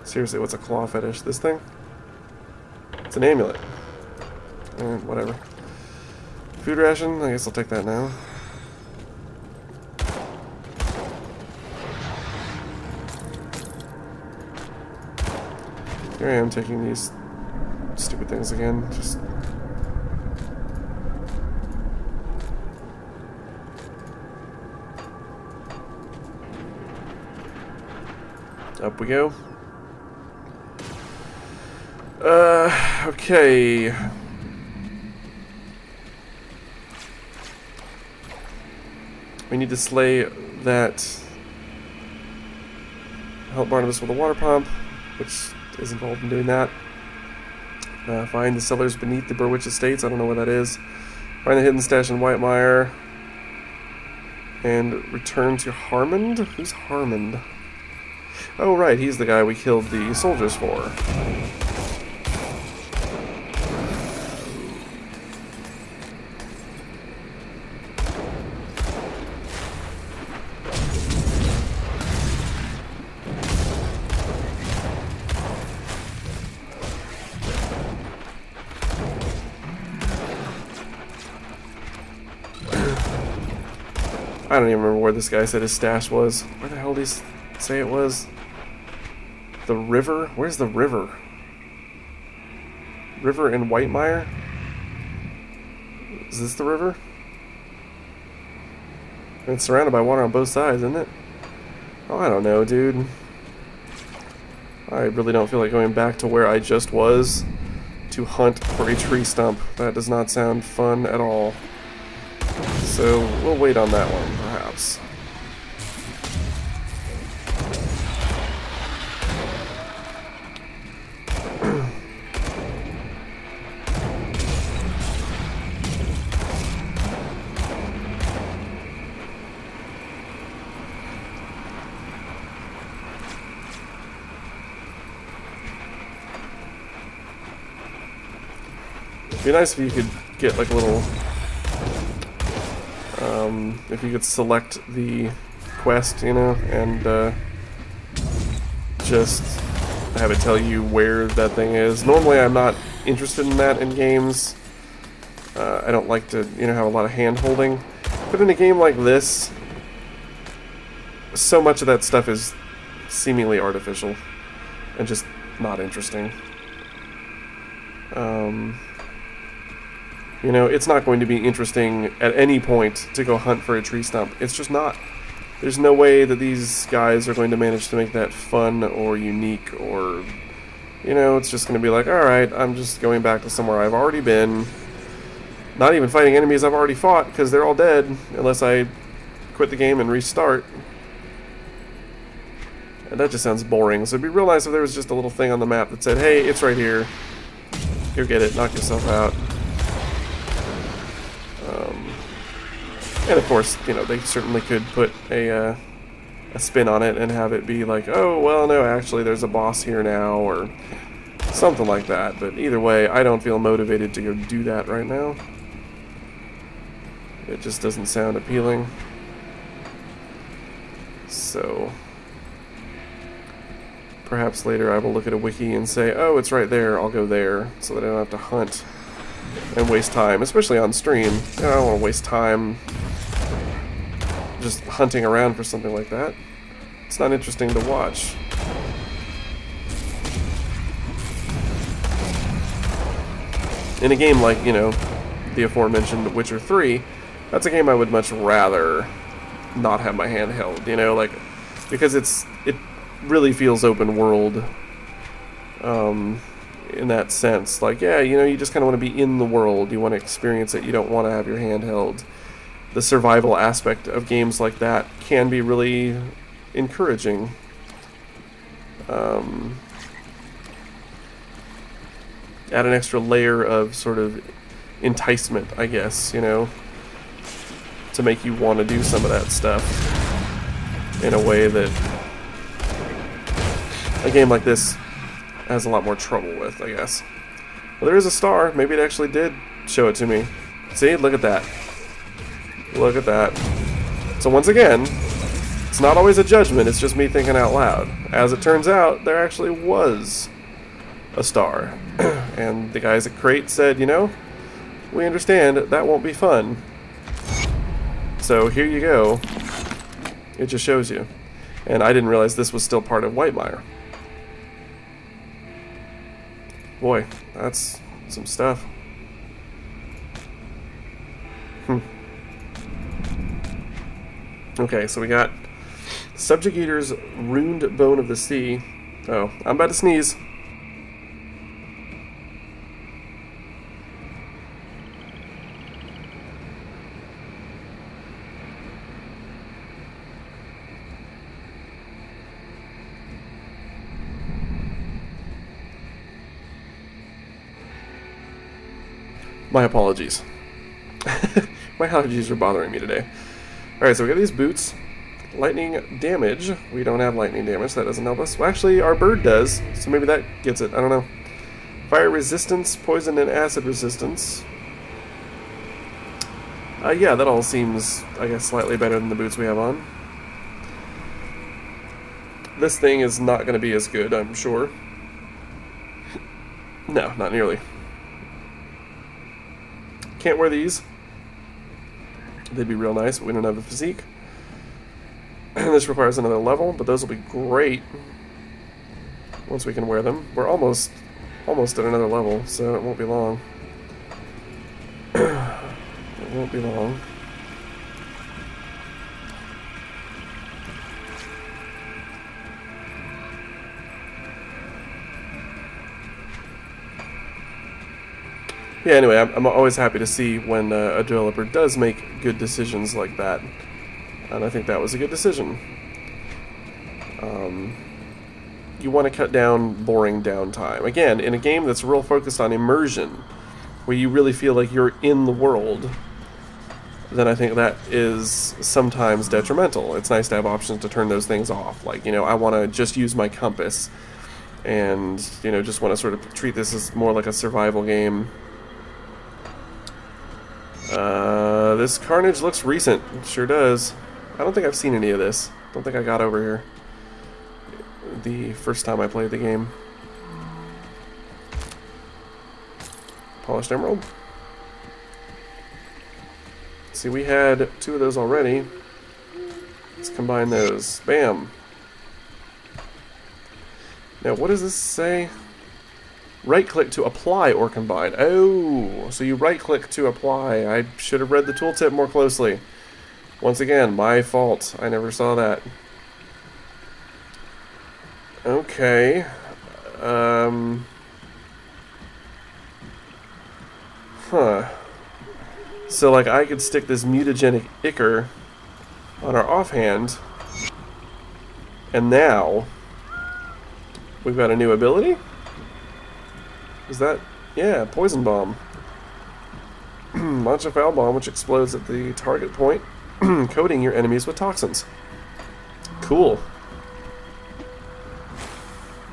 Seriously, what's a claw fetish? This thing? It's an amulet. Whatever. Food ration? I guess I'll take that now. Here I am taking these stupid things again. Just... up we go. Okay. We need to slay that... help Barnabas with a water pump, which is involved in doing that. Find the cellars beneath the Burwitch Estates. I don't know where that is. Find the hidden stash in Whitemire. And return to Harmond? Who's Harmond? Oh, right, he's the guy we killed the soldiers for. I don't even remember where this guy said his stash was. Where the hell did he say it was? The river? Where's the river? River in Whitemire? Is this the river? It's surrounded by water on both sides, isn't it? Oh, I don't know, dude. I really don't feel like going back to where I just was to hunt for a tree stump. That does not sound fun at all. So we'll wait on that one, perhaps. It'd be nice if you could get like a little... if you could select the quest, you know, and just have it tell you where that thing is. Normally I'm not interested in that in games. I don't like to, you know, have a lot of hand-holding. But in a game like this, so much of that stuff is seemingly artificial and just not interesting. You know, it's not going to be interesting at any point to go hunt for a tree stump. It's just not. There's no way that these guys are going to manage to make that fun or unique or, you know, it's just going to be like, alright, I'm just going back to somewhere I've already been. Not even fighting enemies I've already fought because they're all dead unless I quit the game and restart. And that just sounds boring. So it'd be real nice if there was just a little thing on the map that said, hey, it's right here. Go get it. Knock yourself out. And of course, you know, they certainly could put a spin on it and have it be like, oh, well, no, actually, there's a boss here now, or something like that. But either way, I don't feel motivated to go do that right now. It just doesn't sound appealing. So perhaps later I will look at a wiki and say, oh, it's right there, I'll go there, so that I don't have to hunt and waste time, especially on stream. I don't want to waste time just hunting around for something like that. It's not interesting to watch. In a game like, you know, the aforementioned Witcher 3, that's a game I would much rather not have my hand held, you know, like, because it really feels open world in that sense. Like, yeah, you know, you just kind of want to be in the world, you want to experience it, you don't want to have your hand held. The survival aspect of games like that can be really encouraging. Add an extra layer of sort of enticement, I guess, you know, to make you want to do some of that stuff in a way that a game like this has a lot more trouble with, I guess. Well, there is a star. Maybe it actually did show it to me. See? Look at that. Look at that. So once again, it's not always a judgment, it's just me thinking out loud. As it turns out, there actually was a star. And the guys at Crate said, you know, we understand that won't be fun. So here you go. It just shows you. And I didn't realize this was still part of Whitemire. Boy, that's some stuff. Okay, so we got Subjugator's Ruined Bone of the Sea. Oh, I'm about to sneeze. My apologies. My allergies are bothering me today. Alright, so we got these boots. Lightning damage. We don't have lightning damage, so that doesn't help us. Well, actually, our bird does, so maybe that gets it. I don't know. Fire resistance, poison and acid resistance. Yeah, that all seems, I guess, slightly better than the boots we have on. This thing is not going to be as good, I'm sure. No, not nearly. Can't wear these. They'd be real nice, but we don't have the physique. This requires another level, but those will be great once we can wear them. We're almost at another level, so it won't be long. It won't be long. Yeah, anyway, I'm always happy to see when a developer does make good decisions like that. And I think that was a good decision. You want to cut down boring downtime. Again, in a game that's real focused on immersion, where you really feel like you're in the world, then I think that is sometimes detrimental. It's nice to have options to turn those things off. Like, you know, I want to just use my compass and, you know, just want to sort of treat this as more like a survival game. This carnage looks recent. It sure does. I don't think I've seen any of this. Don't think I got over here the first time I played the game. Polished emerald. See, we had 2 of those already. Let's combine those. Bam. Now, what does this say? Right-click to apply or combine. Oh, so you right-click to apply. I should have read the tooltip more closely. Once again, my fault. I never saw that. Okay. Huh. So, like, I could stick this mutagenic ichor on our offhand, and now we've got a new ability? Is that... yeah, poison bomb. Launch a foul bomb which explodes at the target point, coating your enemies with toxins. Cool.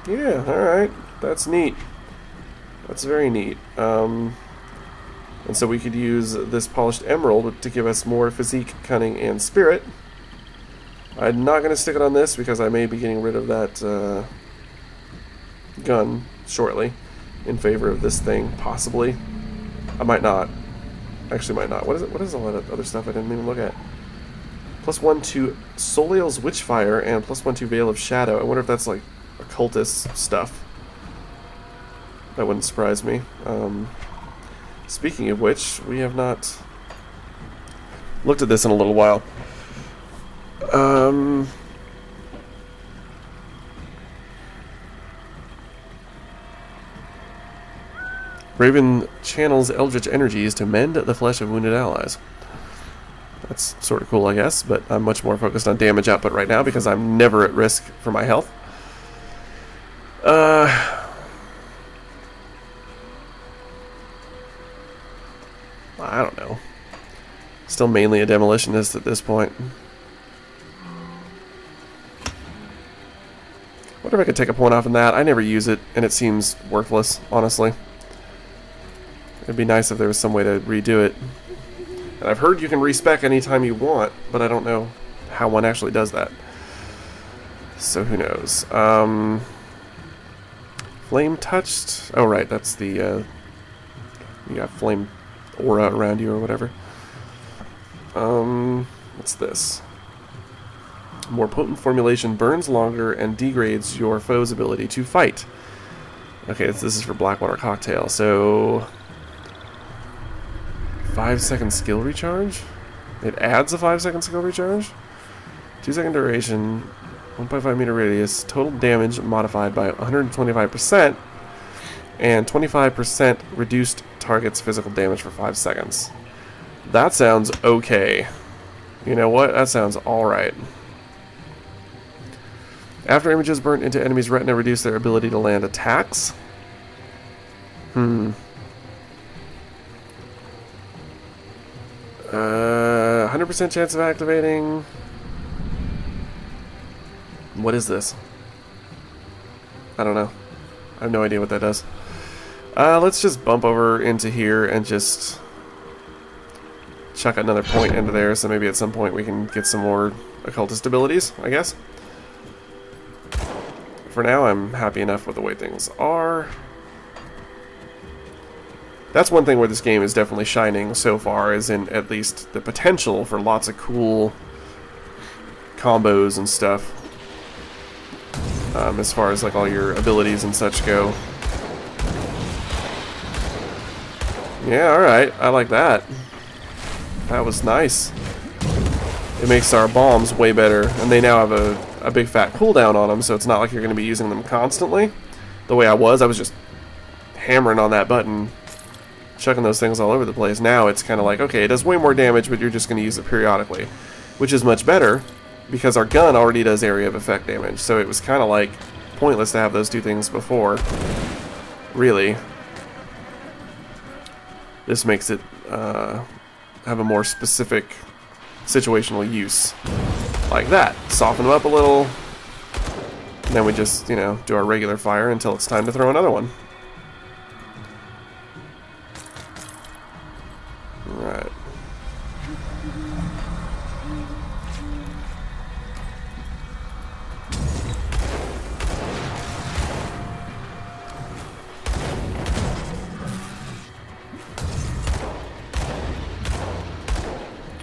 Yeah, alright. That's neat. That's very neat. And so we could use this polished emerald to give us more physique, cunning, and spirit. I'm not going to stick it on this because I may be getting rid of that gun shortly in favor of this thing, possibly. I might not. Actually, might not. What is it? What is all that other stuff I didn't even look at? +1 to Soliel's Witchfire and +1 to Veil of Shadow. I wonder if that's like occultist stuff. That wouldn't surprise me. Speaking of which, we have not looked at this in a little while. Raven channels Eldritch energies to mend the flesh of wounded allies. That's sort of cool, I guess, but I'm much more focused on damage output right now because I'm never at risk for my health. I don't know. Still mainly a demolitionist at this point. Wonder if I could take a point off in that. I never use it, and it seems worthless, honestly. It'd be nice if there was some way to redo it. And I've heard you can respec anytime you want, but I don't know how one actually does that. So who knows. Flame touched. Oh right, that's the you got flame aura around you or whatever. What's this? More potent formulation burns longer and degrades your foe's ability to fight. Okay, this is for Blackwater Cocktail. So 5-second skill recharge? It adds a 5-second skill recharge? 2-second duration, 1.5 meter radius, total damage modified by 125%, and 25% reduced target's physical damage for 5 seconds. That sounds okay. You know what? That sounds alright. After images burnt into enemies' retina reduce their ability to land attacks. 100% chance of activating. What is this? I don't know. I have no idea what that does. Let's just bump over into here and just chuck another point into there, so maybe at some point we can get some more occultist abilities, I guess. For now, I'm happy enough with the way things are. That's one thing where this game is definitely shining so far, is in at least the potential for lots of cool combos and stuff. As far as like all your abilities and such go. Yeah, alright, I like that. That was nice. It makes our bombs way better, and they now have a big fat cooldown on them, so it's not like you're going to be using them constantly. The way I was just hammering on that button, chucking those things all over the place. Now it's kind of like, okay, it does way more damage, but you're just going to use it periodically, which is much better because our gun already does area of effect damage, so it was kind of like pointless to have those two things before, really. This makes it have a more specific situational use, like that. Soften them up a little, and then we just, you know, do our regular fire until it's time to throw another one. Alright.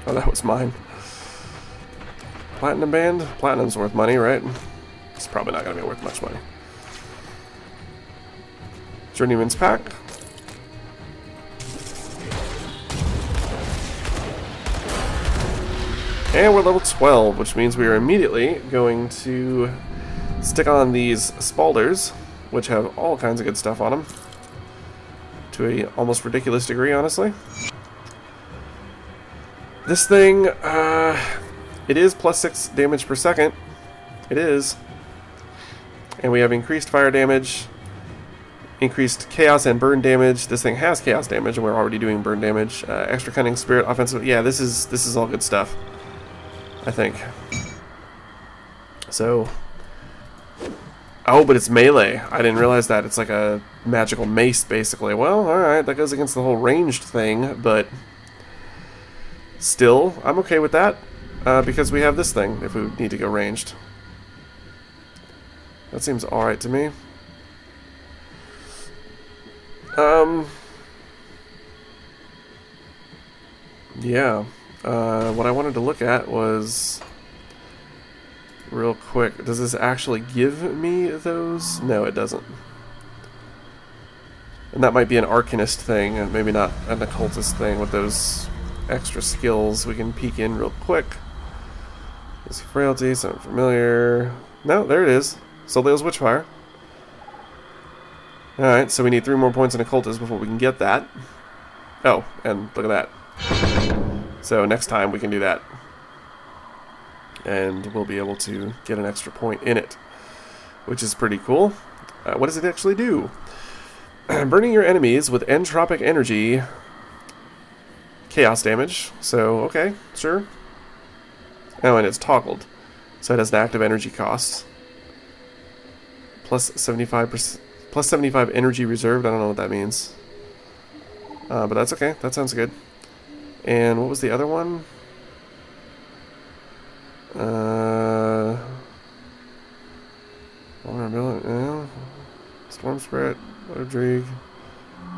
Oh, that was mine. Platinum band? Platinum's worth money, right? It's probably not going to be worth much money. Journeyman's pack. And we're level 12, which means we are immediately going to stick on these Spalders, which have all kinds of good stuff on them. To a almost ridiculous degree, honestly. This thing, it is +6 damage per second. It is. And we have increased fire damage, increased chaos and burn damage. This thing has chaos damage, and we're already doing burn damage. Extra cunning, spirit, offensive. Yeah, this is all good stuff, I think. So, oh, but it's melee. I didn't realize that. It's like a magical mace, basically. Well, alright, that goes against the whole ranged thing, but still, I'm okay with that. Because we have this thing, if we need to go ranged. That seems alright to me. Yeah. What I wanted to look at was... Real quick, does this actually give me those? No, it doesn't. And that might be an Arcanist thing, and maybe not an Occultist thing with those extra skills. We can peek in real quick. There's Frailty, something familiar. No, there it is. Soleil's Witchfire. Alright, so we need 3 more points in Occultist before we can get that. Oh, and look at that. So next time we can do that. And we'll be able to get an extra point in it, which is pretty cool. What does it actually do? Burning your enemies with entropic energy, chaos damage. So, okay, sure. Oh, and it's toggled, so it has an active energy cost. Plus 75%, plus 75 energy reserved. I don't know what that means, but that's okay. That sounds good. And what was the other one? Vulnerability, Storm Spirit, Odrieg,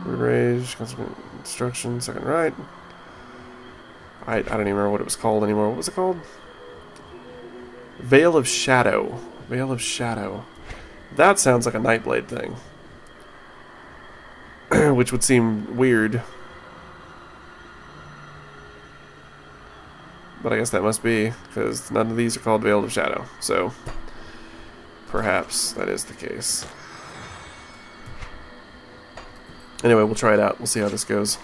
Root Rage, Consequent Destruction, Second Right. I don't even remember what it was called anymore. What was it called? Veil of Shadow. Veil of Shadow. That sounds like a Nightblade thing. Which would seem weird. But I guess that must be, because none of these are called Veil of Shadow. So, perhaps that is the case. Anyway, we'll try it out. We'll see how this goes.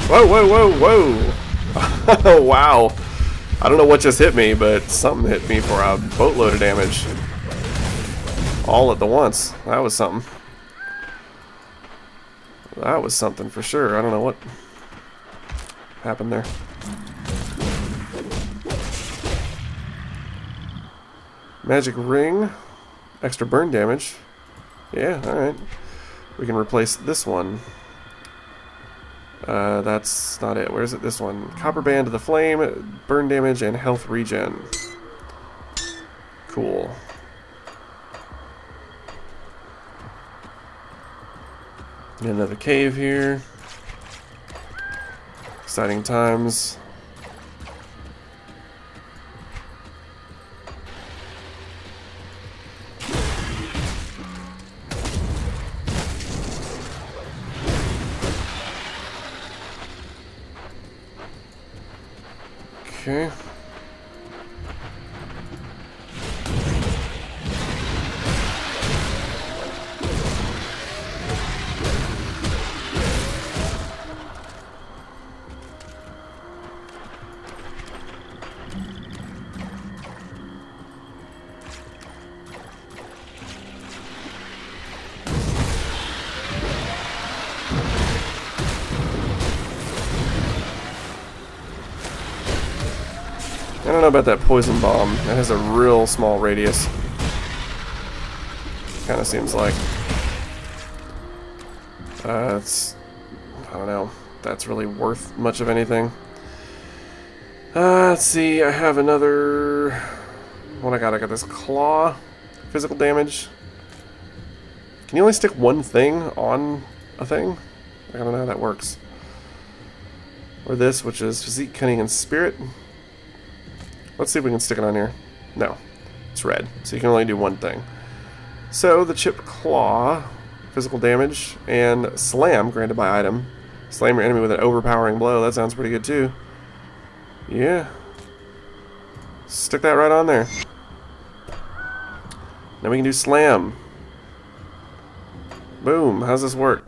Whoa, whoa, whoa, whoa! Oh, wow. I don't know what just hit me, but something hit me for a boatload of damage. All at the once. That was something. That was something for sure. I don't know what happened there. Magic ring. Extra burn damage. Yeah, alright. We can replace this one. That's not it. Where is it? This one. Copper Band of the Flame, burn damage, and health regen. Cool. Another cave here. Exciting times. Okay. I don't know about that poison bomb. It has a real small radius. Kind of seems like. It's... I don't know. That's really worth much of anything. Let's see. I have another... What I got? I got this claw. Physical damage. Can you only stick one thing on a thing? I don't know how that works. Or this, which is Physique, Cunning, and Spirit. Let's see if we can stick it on here. No. It's red. So you can only do one thing. So, the Chipped Claw, physical damage, and Slam, granted by item. Slam your enemy with an overpowering blow. That sounds pretty good, too. Yeah. Stick that right on there. Then we can do Slam. Boom. How's this work?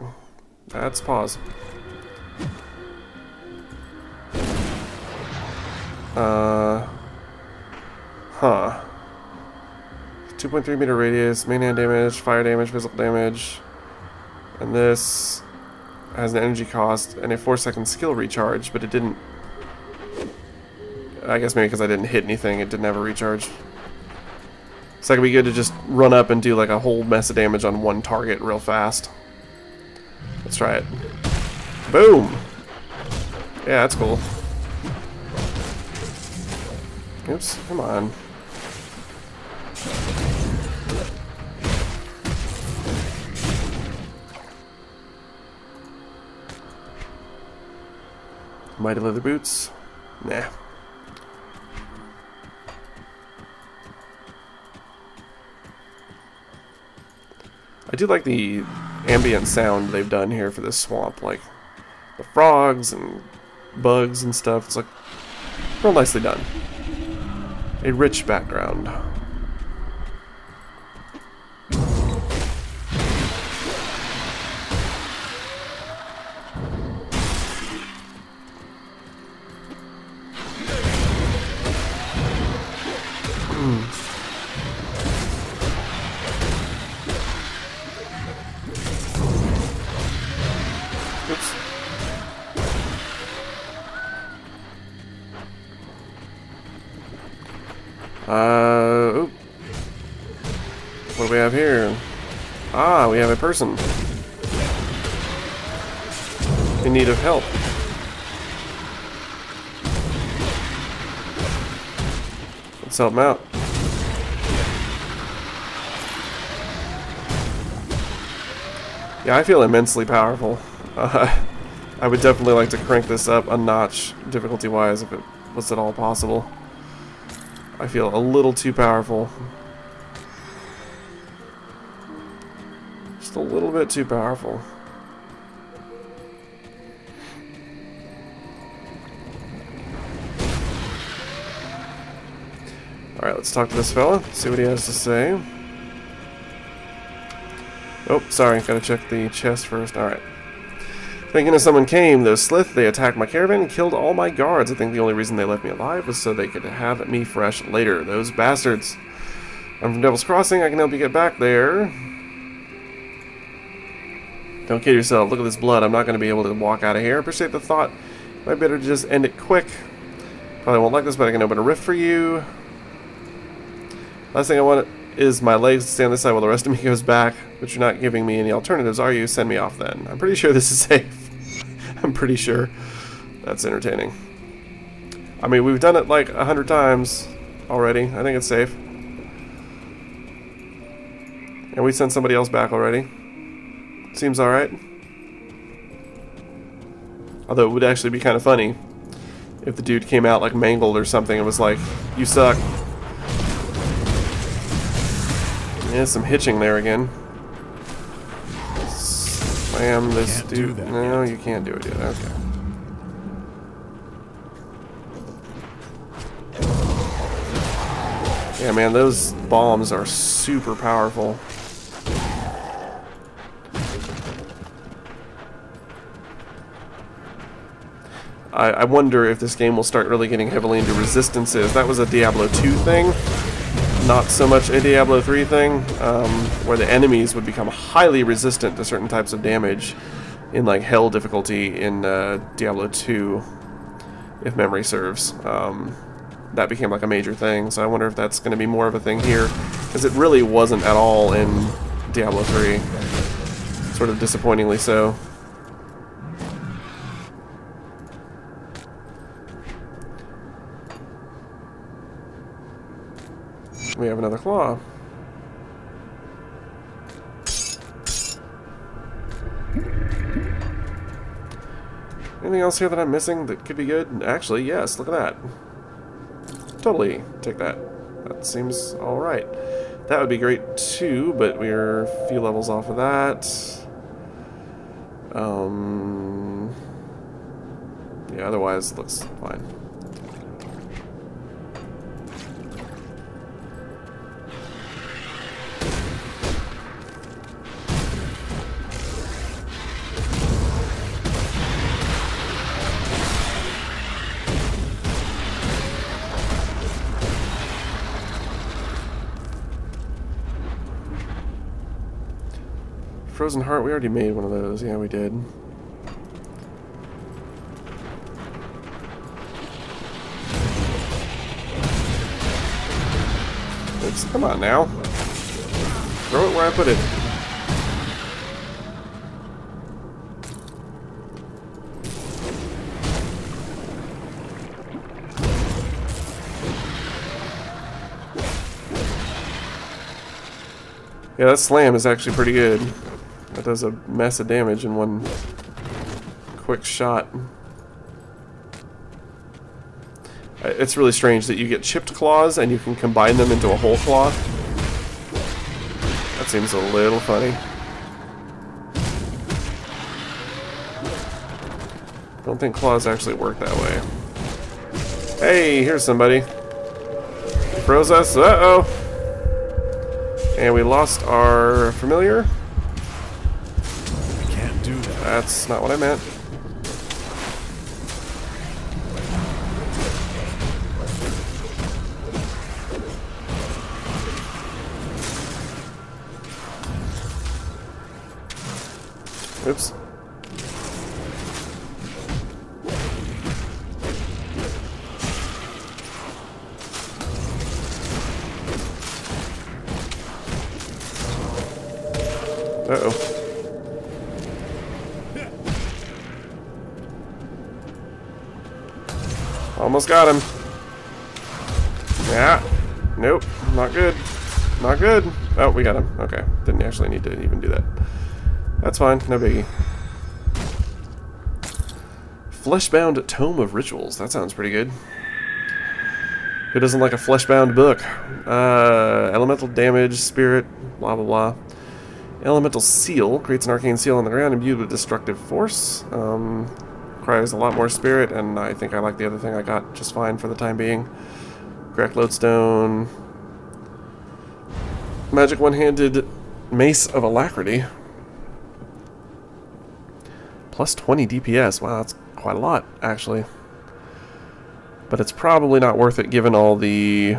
Let's pause. Huh. 2.3 meter radius, main hand damage, fire damage, physical damage. And this has an energy cost and a 4-second skill recharge, but it didn't I guess maybe because I didn't hit anything, it didn't have a recharge. So that could be good to just run up and do like a whole mess of damage on one target real fast. Let's try it. Boom! Yeah, that's cool. Oops, come on. Mighty leather boots? Nah. I do like the ambient sound they've done here for this swamp, like the frogs and bugs and stuff. It's like real nicely done. A rich background. Oops. Oop. What do we have here? Ah, we have a person in need of help. Let's help him out. Yeah, I feel immensely powerful. I would definitely like to crank this up a notch, difficulty-wise, if it was at all possible. I feel a little too powerful. Just a little bit too powerful. Alright, let's talk to this fella, see what he has to say. Oh, sorry, gotta check the chest first. Alright. Thinking if someone came, those Slith, they attacked my caravan and killed all my guards. I think the only reason they left me alive was so they could have me fresh later. Those bastards. I'm from Devil's Crossing, I can help you get back there. Don't kid yourself, look at this blood. I'm not going to be able to walk out of here. Appreciate the thought. Might better just end it quick. Probably won't like this, but I can open a rift for you. Last thing I want is my legs to stay on this side while the rest of me goes back, but you're not giving me any alternatives, are you? Send me off then. I'm pretty sure this is safe. I'm pretty sure. That's entertaining. I mean, we've done it like 100 times already. I think it's safe. And we sent somebody else back already. Seems alright. Although it would actually be kind of funny if the dude came out like mangled or something and was like, you suck. Yeah, some hitching there again. Slam this dude. No, you can't do it yet. Okay. Yeah, man, those bombs are super powerful. I wonder if this game will start really getting heavily into resistances. That was a Diablo 2 thing. Not so much a Diablo 3 thing, where the enemies would become highly resistant to certain types of damage in like hell difficulty in Diablo 2, if memory serves. That became like a major thing, so I wonder if that's going to be more of a thing here, because it really wasn't at all in Diablo 3. Sort of disappointingly so. We have another claw. Anything else here that I'm missing that could be good? Actually, yes, look at that. Totally take that. That seems alright. That would be great too, but we're a few levels off of that. Yeah, otherwise it looks fine. Frozen Heart, we already made one of those. Yeah, we did. Oops, come on now. Throw it where I put it. Yeah, that slam is actually pretty good. That does a mess of damage in one quick shot. It's really strange that you get chipped claws and you can combine them into a whole claw. That seems a little funny. Don't think claws actually work that way. Hey, here's somebody. He froze us. Uh-oh. And we lost our familiar. I can't do that. That's not what I meant. Oops. Uh-oh. Almost got him. Yeah. Nope. Not good. Not good. Oh, we got him. Okay. Didn't actually need to even do that. That's fine. No biggie. Fleshbound Tome of Rituals. That sounds pretty good. Who doesn't like a fleshbound book? Elemental damage, spirit, blah blah blah. Elemental seal creates an arcane seal on the ground imbued with destructive force. Requires a lot more spirit, and I think I like the other thing I got just fine for the time being. Cracked lodestone. Magic one-handed mace of alacrity. Plus 20 DPS. Wow, that's quite a lot, actually. But it's probably not worth it given all the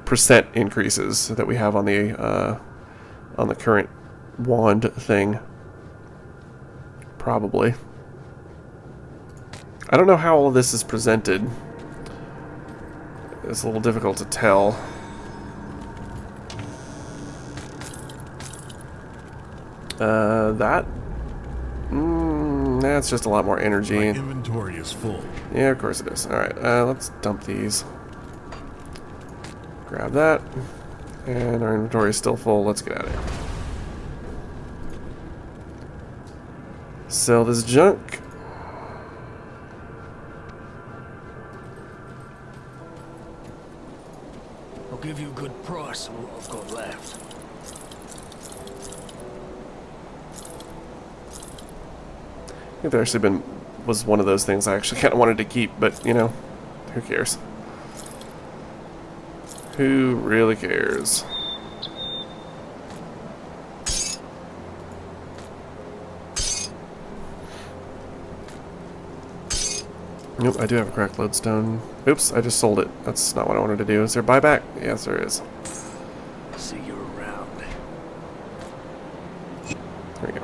percent increases that we have on the current wand thing. Probably. I don't know how all of this is presented. It's a little difficult to tell. That's just a lot more energy. My inventory is full. Yeah, of course it is. Alright, let's dump these. Grab that. And our inventory is still full. Let's get out of here. Sell this junk. I'll give you a good price on what I've got left. I think that actually was one of those things I actually kind of wanted to keep, but, you know, who cares? Who really cares? Nope, I do have a cracked lodestone. Oops, I just sold it. That's not what I wanted to do. Is there buyback? Yes, there is. See you around. There we go.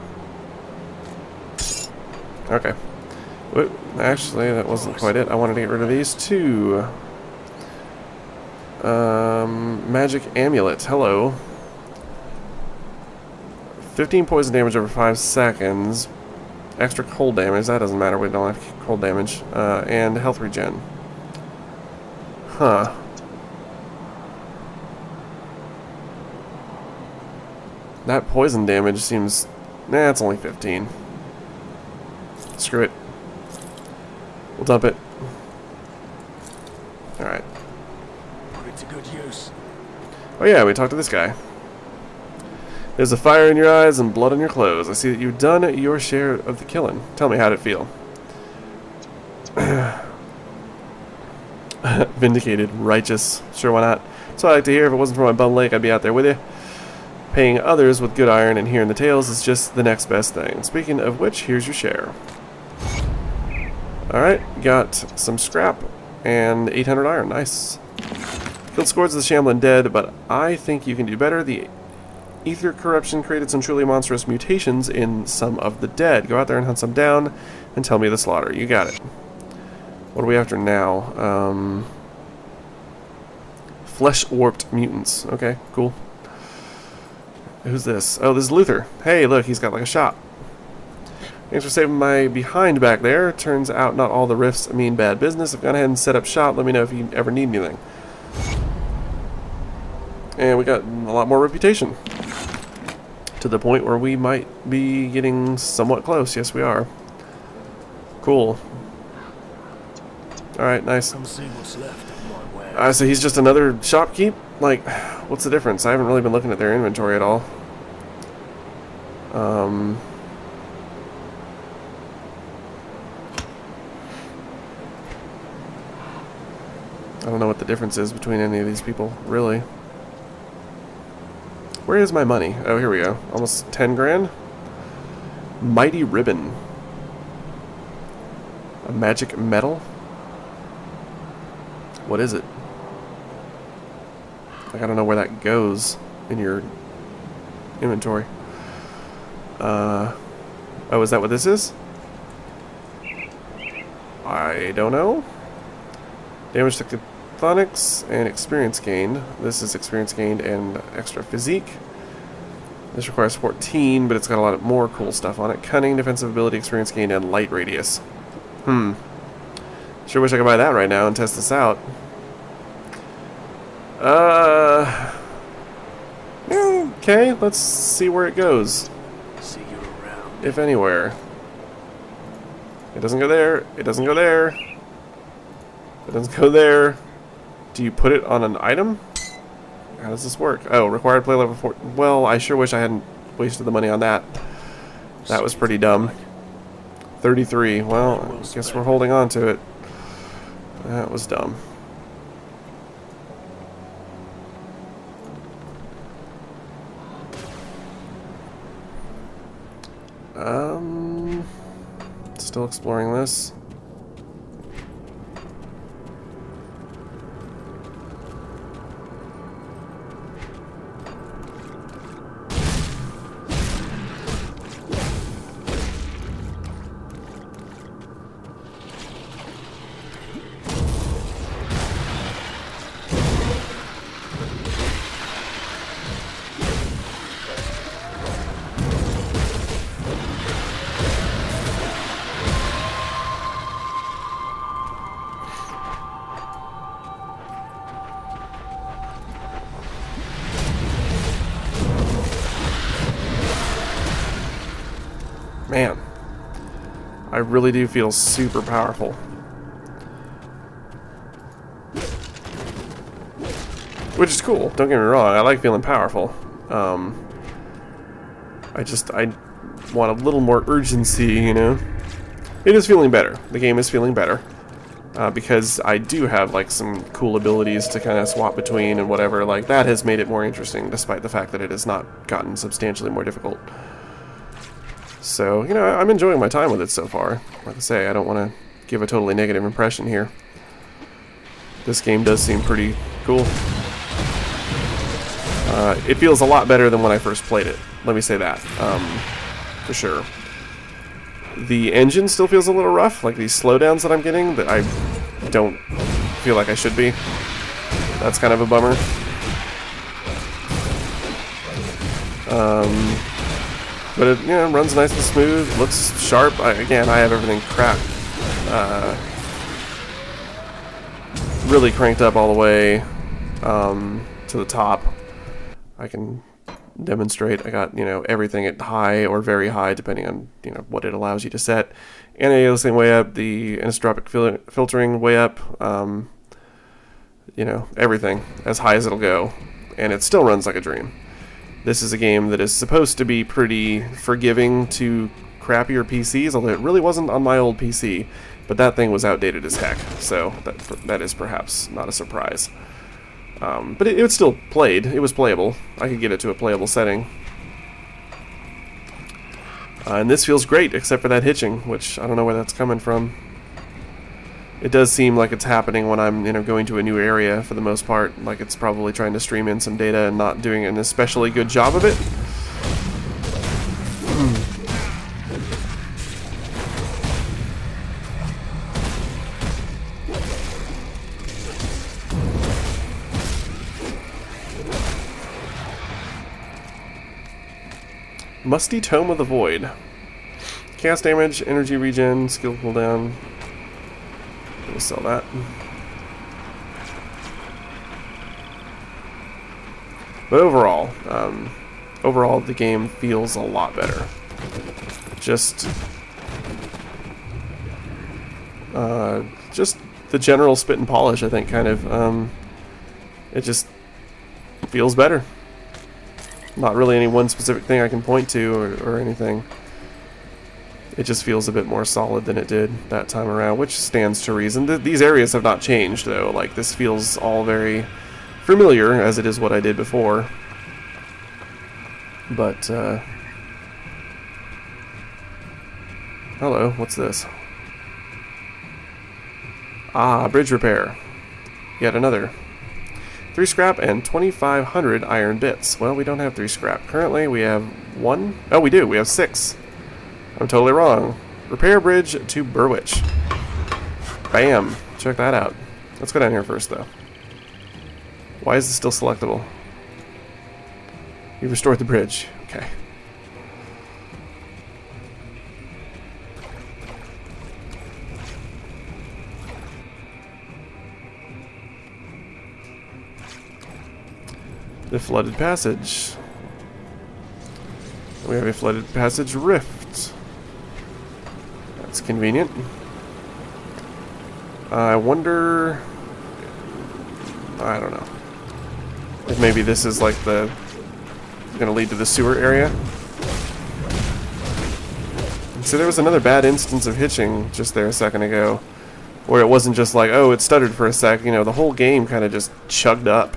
Okay. Whoop, actually, that wasn't quite it. I wanted to get rid of these two. Magic amulet. Hello. 15 poison damage over 5 seconds. Extra cold damage. That doesn't matter. We don't have cold damage. And health regen. Huh. That poison damage seems... Nah, it's only 15. Screw it. We'll dump it. Alright. Put it to good use. Oh yeah, we talked to this guy. There's a fire in your eyes and blood on your clothes. I see that you've done your share of the killing. Tell me, how'd it feel? Vindicated. Righteous. Sure, why not? So I like to hear. If it wasn't for my bum leg, I'd be out there with you. Paying others with good iron and hearing the tales is just the next best thing. Speaking of which, here's your share. Alright, got some scrap and 800 iron. Nice. Killed scores of the shambling dead, but I think you can do better. The ether corruption created some truly monstrous mutations in some of the dead. Go out there and hunt some down and tell me the slaughter. You got it. What are we after now? Flesh-warped mutants. Okay, cool. Who's this? Oh, this is Luther. Hey, look, he's got like a shop. Thanks for saving my behind back there. Turns out not all the rifts mean bad business. I've gone ahead and set up shop. Let me know if you ever need anything. And we got a lot more reputation. To the point where we might be getting somewhat close. Yes, we are. Cool. Alright, nice. Come see what's left of my wares. So he's just another shopkeep? Like, what's the difference? I haven't really been looking at their inventory at all. I don't know what the difference is between any of these people, really. Where is my money? Oh, here we go. Almost 10 grand. Mighty Ribbon. A magic metal? What is it? Like, I don't know where that goes in your inventory. Oh, is that what this is? I don't know. Damage to chthonics and experience gained. This is experience gained and extra physique. This requires 14, but it's got a lot more cool stuff on it. Cunning, defensive ability, experience gained, and light radius. Sure wish I could buy that right now and test this out. Okay, let's see where it goes. See you around. If anywhere. It doesn't go there. It doesn't go there. It doesn't go there. Do you put it on an item? How does this work? Oh, required play level 4. Well, I sure wish I hadn't wasted the money on that. That was pretty dumb. 33. Well, I guess we're holding on to it. That was dumb. Still exploring this. Man, I really do feel super powerful. Which is cool, don't get me wrong, I like feeling powerful. I want a little more urgency, you know? It is feeling better. The game is feeling better. Because I do have, like, some cool abilities to kind of swap between and whatever. Like, that has made it more interesting, despite the fact that it has not gotten substantially more difficult. So, you know, I'm enjoying my time with it so far. Like I say, I don't want to give a totally negative impression here. This game does seem pretty cool. It feels a lot better than when I first played it. Let me say that, for sure. The engine still feels a little rough, like these slowdowns that I'm getting that I don't feel like I should be. That's kind of a bummer. But it, you know, runs nice and smooth, looks sharp. Again, I have everything really cranked up all the way to the top. I can demonstrate I got, you know, everything at high or very high depending on, you know, what it allows you to set. Anti-aliasing way up, the anisotropic filtering way up, you know, everything as high as it'll go, and it still runs like a dream. This is a game that is supposed to be pretty forgiving to crappier PCs, although it really wasn't on my old PC, but that thing was outdated as heck, so that is perhaps not a surprise. But it was still played. It was playable. I could get it to a playable setting. And this feels great, except for that hitching, which I don't know where that's coming from. It does seem like it's happening when I'm, you know, going to a new area for the most part. Like it's probably trying to stream in some data and not doing an especially good job of it. Musty Tome of the Void. Chaos damage, energy regen, skill cooldown. We'll sell that. But overall, the game feels a lot better. Just the general spit and polish, I think, kind of. It just feels better. Not really any one specific thing I can point to or anything. It just feels a bit more solid than it did that time around, which stands to reason. These areas have not changed, though. Like, this feels all very familiar, as it is what I did before. But, hello, what's this? Ah, bridge repair. Yet another. 3 scrap and 2,500 iron bits. Well, we don't have 3 scrap. Currently, we have 1. Oh, we do. We have 6. I'm totally wrong. Repair bridge to Burwich. Bam. Check that out. Let's go down here first, though. Why is this still selectable? You restored the bridge. Okay. The flooded passage. We have a flooded passage rift. That's convenient. I wonder... I don't know. If maybe this is like the... gonna lead to the sewer area. So there was another bad instance of hitching just there a second ago. Where it wasn't just like, oh, it stuttered for a sec. You know, the whole game kind of just chugged up.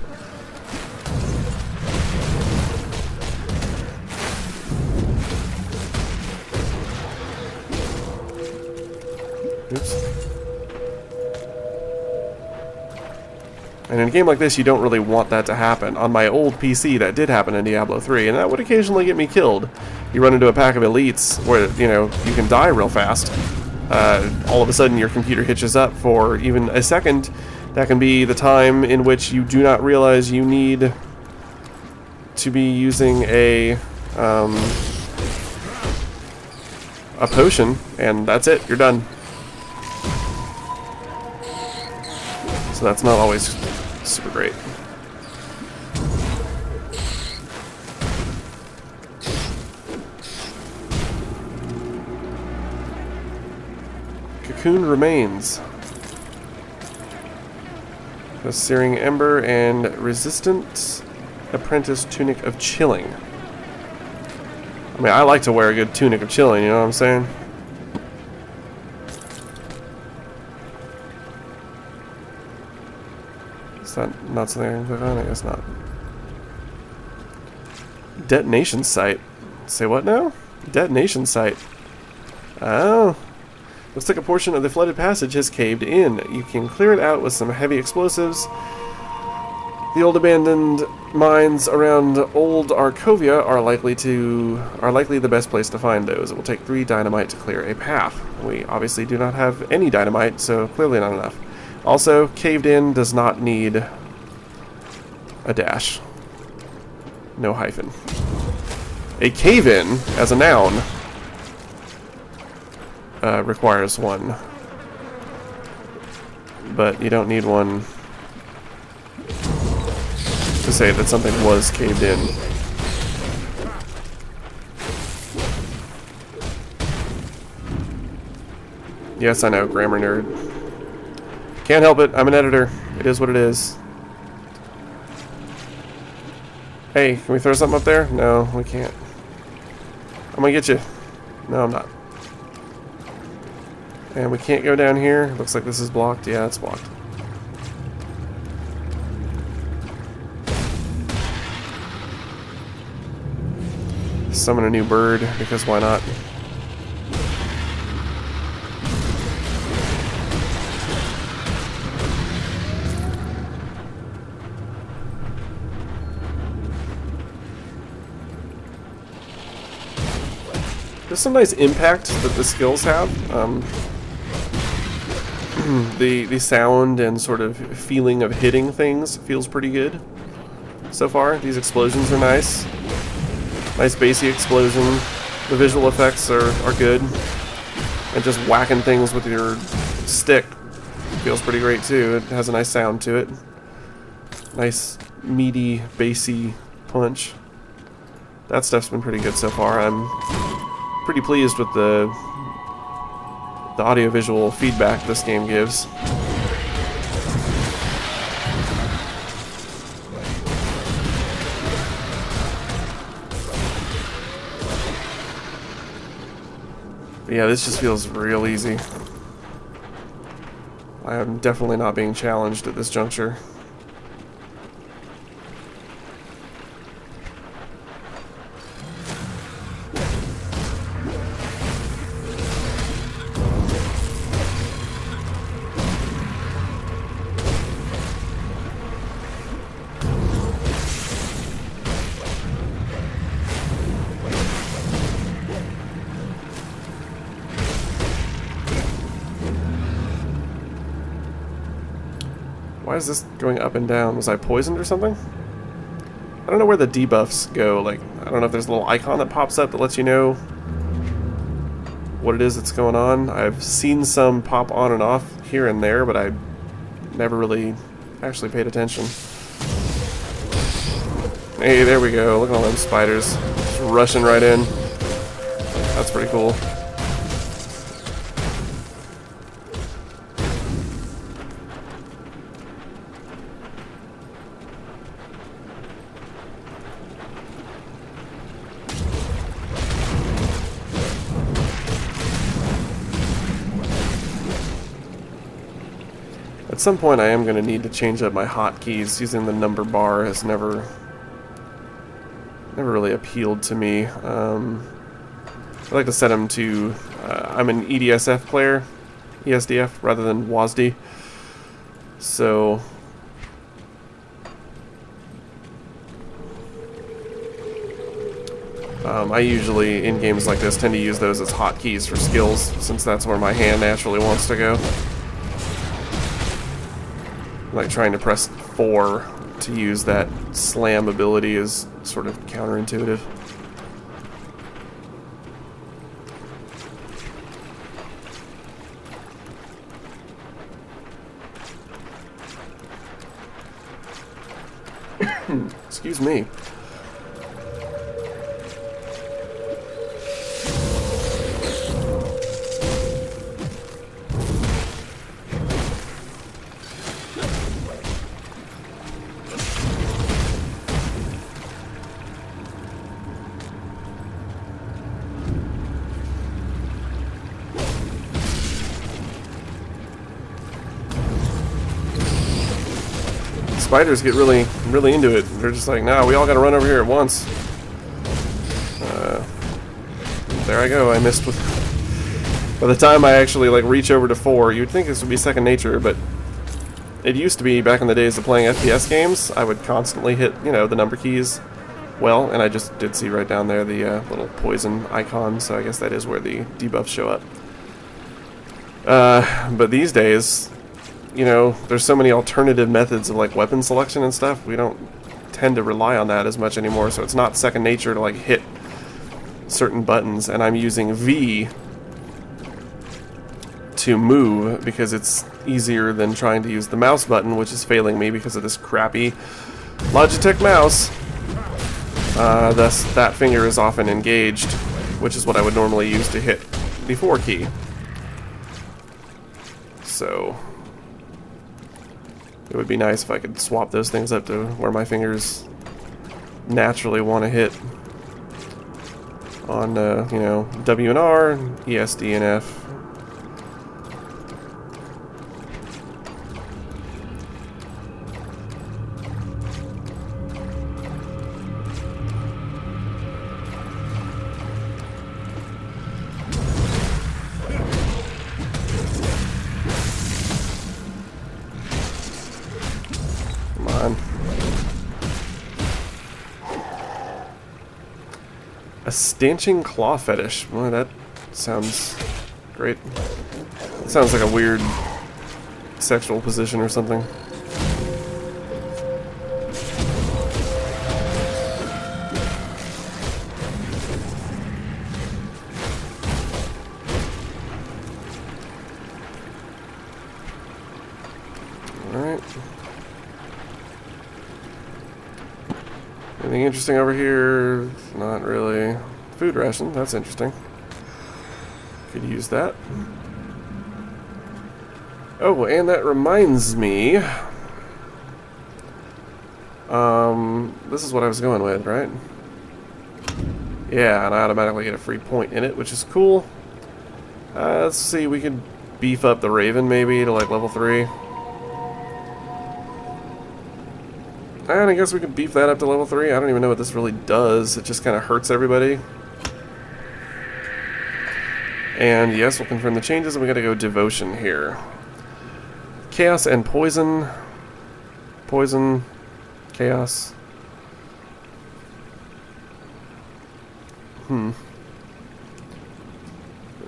Oops. And in a game like this, you don't really want that to happen. On my old PC, that did happen in Diablo 3, and that would occasionally get me killed. You run into a pack of elites where, you know, you can die real fast. All of a sudden, your computer hitches up for even a second. That can be the time in which you do not realize you need to be using a potion, and that's it. You're done. So that's not always super great. Cocoon remains. The Searing Ember and Resistant Apprentice Tunic of Chilling. I mean, I like to wear a good Tunic of Chilling, you know what I'm saying? Is that not something I can click on? I guess not. Detonation site. Say what now? Detonation site. Oh. Looks like a portion of the flooded passage has caved in. You can clear it out with some heavy explosives. The old abandoned mines around Old Arcovia are likely the best place to find those. It will take 3 dynamite to clear a path. We obviously do not have any dynamite, so clearly not enough. Also, caved in does not need a dash. No hyphen. A cave-in, as a noun, requires one. But you don't need one to say that something was caved in. Yes, I know, grammar nerd. Can't help it, I'm an editor. It is what it is. Hey, can we throw something up there? No, we can't. I'm gonna get you. No, I'm not. And we can't go down here. Looks like this is blocked. Yeah, it's blocked. Summon a new bird, because why not? There's some nice impact that the skills have. The sound and sort of feeling of hitting things feels pretty good so far. These explosions are nice. Nice bassy explosion. The visual effects are good. And just whacking things with your stick feels pretty great too. It has a nice sound to it. Nice meaty, bassy punch. That stuff's been pretty good so far. I'm pretty pleased with the audio-visual feedback this game gives. But yeah, this just feels real easy. I am definitely not being challenged at this juncture. Why is this going up and down? Was I poisoned or something? I don't know where the debuffs go. Like, I don't know if there's a little icon that pops up that lets you know what it is that's going on. I've seen some pop on and off here and there, but I never really actually paid attention. Hey, there we go. Look at all them spiders. Just rushing right in. That's pretty cool. At some point I am going to need to change up my hotkeys. Using the number bar has never really appealed to me. I like to set them to, I'm an EDSF player, ESDF rather than WASD. So I usually, in games like this, tend to use those as hotkeys for skills, since that's where my hand naturally wants to go. Like trying to press 4 to use that slam ability is sort of counterintuitive. Excuse me. Spiders get really into it. They're just like, nah, we all gotta run over here at once. There I go. I missed with... By the time I actually like reach over to 4, you'd think this would be second nature, but it used to be back in the days of playing FPS games. I would constantly hit, you know, the number keys well, and I just did see right down there the little poison icon, so I guess that is where the debuffs show up. But these days, you know, there's so many alternative methods of like weapon selection and stuff. We don't tend to rely on that as much anymore, so it's not second nature to like hit certain buttons, and I'm using V to move because it's easier than trying to use the mouse button, which is failing me because of this crappy Logitech mouse. Thus that finger is often engaged, which is what I would normally use to hit the 4 key. So it would be nice if I could swap those things up to where my fingers naturally want to hit on, you know, W and R, ESD and F. Come on. A stanching claw fetish. Boy, that sounds great. It sounds like a weird sexual position or something. Anything interesting over here? Not really. Food ration, that's interesting. Could use that. Oh, and that reminds me. This is what I was going with, right? Yeah, and I automatically get a free point in it, which is cool. Let's see, we could beef up the Raven maybe to like level 3. And I guess we could beef that up to level 3. I don't even know what this really does. It just kind of hurts everybody. And yes, we'll confirm the changes, and we gotta go Devotion here. Chaos and Poison. Poison. Chaos.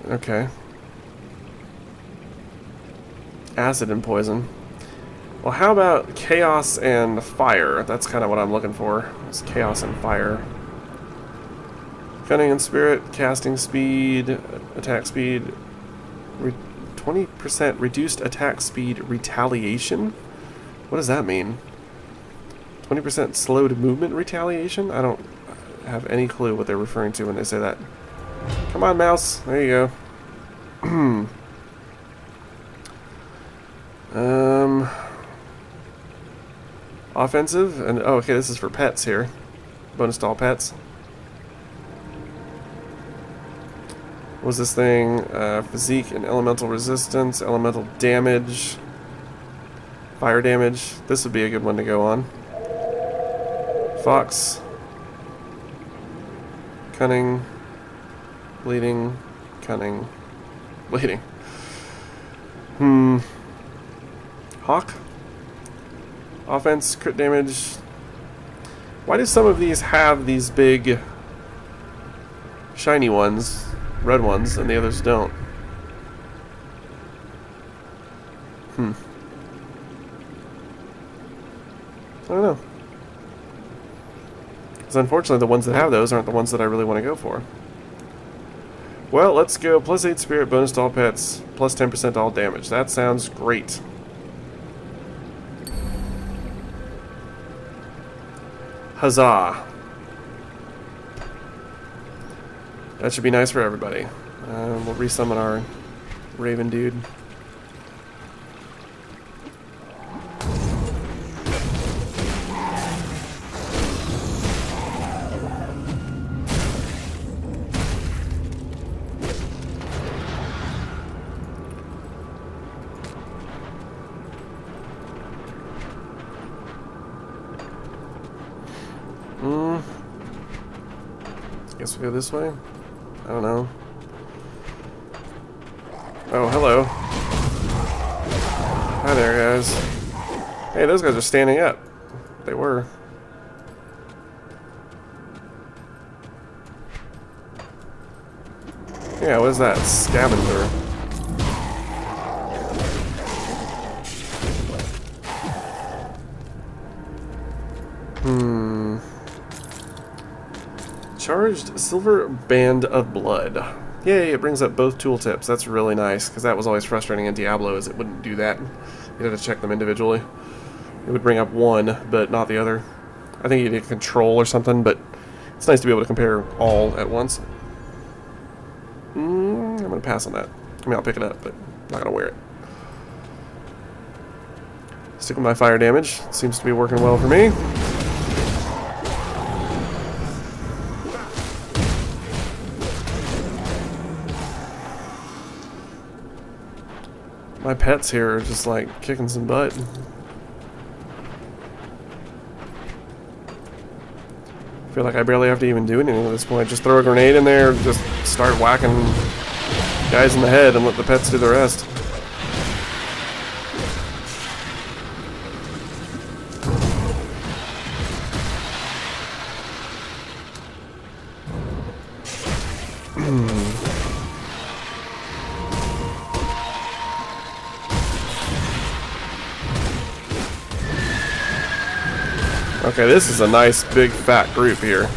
Okay. Acid and Poison. Well, how about Chaos and Fire? That's kind of what I'm looking for. It's Chaos and Fire. Cunning and Spirit, casting speed, attack speed, 20% reduced attack speed retaliation? What does that mean? 20% slowed movement retaliation? I don't have any clue what they're referring to when they say that. Come on, mouse. There you go. Offensive, and oh, okay, this is for pets here. Bonus to all pets. What was this thing? Physique and elemental resistance, elemental damage, fire damage. This would be a good one to go on. Fox. Cunning. Bleeding. Cunning. Bleeding. Hawk. Offense, crit damage. Why do some of these have these big shiny ones, red ones, and the others don't? I don't know. Because unfortunately the ones that have those aren't the ones that I really want to go for. Well, let's go. Plus 8 spirit, bonus to all pets, plus 10% to all damage. That sounds great. Huzzah. That should be nice for everybody. We'll resummon our Raven dude. Guess we go this way? I don't know. Oh, hello. Hi there, guys. Hey, those guys are standing up. They were. Yeah, what is that? Scavenger. Charged Silver Band of Blood. Yay, it brings up both tooltips. That's really nice, because that was always frustrating in Diablo, is it wouldn't do that. You had to check them individually. It would bring up one, but not the other. I think you need control or something, but it's nice to be able to compare all at once. I'm going to pass on that. I mean, I'll pick it up, but I'm not going to wear it. Stick with my fire damage. Seems to be working well for me. My pets here are just like kicking some butt. I feel like I barely have to even do anything at this point. Just throw a grenade in there, just start whacking guys in the head and let the pets do the rest. Okay, this is a nice big fat group here.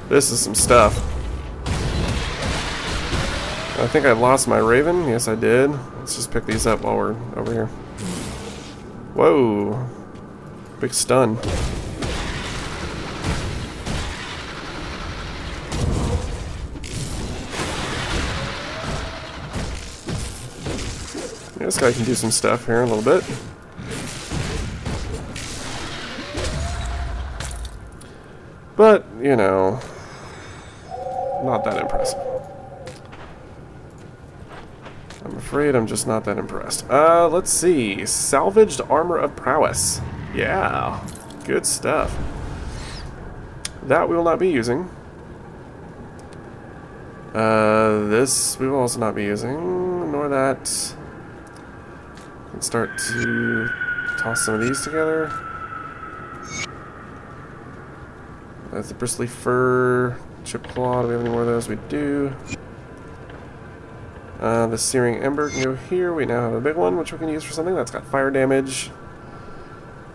This is some stuff. I think I lost my Raven. Yes, I did. Let's just pick these up while we're over here. Whoa. Big stun. This guy can do some stuff here in a little bit. But, you know, not that impressive. I'm afraid I'm just not that impressed. Let's see. Salvaged Armor of Prowess. Yeah, good stuff. That we will not be using. This we will also not be using, nor that. Let's start to toss some of these together. That's the bristly fur, chip claw. Do we have any more of those? We do. The searing ember can go here. We now have a big one, which we can use for something. That's got fire damage.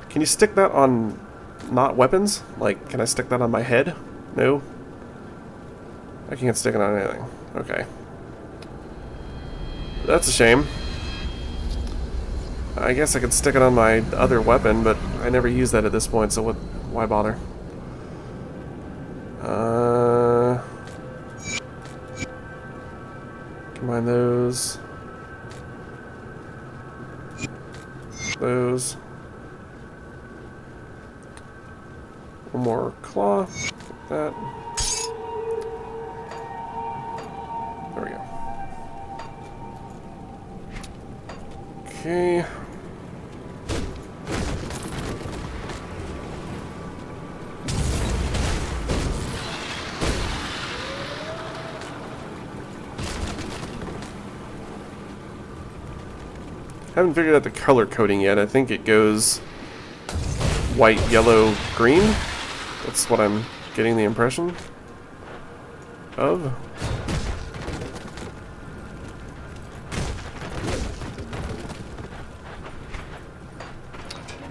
Can you stick that on not weapons? Like, can I stick that on my head? No. I can't stick it on anything. Okay. That's a shame. I guess I could stick it on my other weapon, but I never use that at this point, so why bother? Combine those. Those. One more claw. Like that. There we go. Okay. Haven't figured out the color coding yet. I think it goes white, yellow, green. That's what I'm getting the impression of.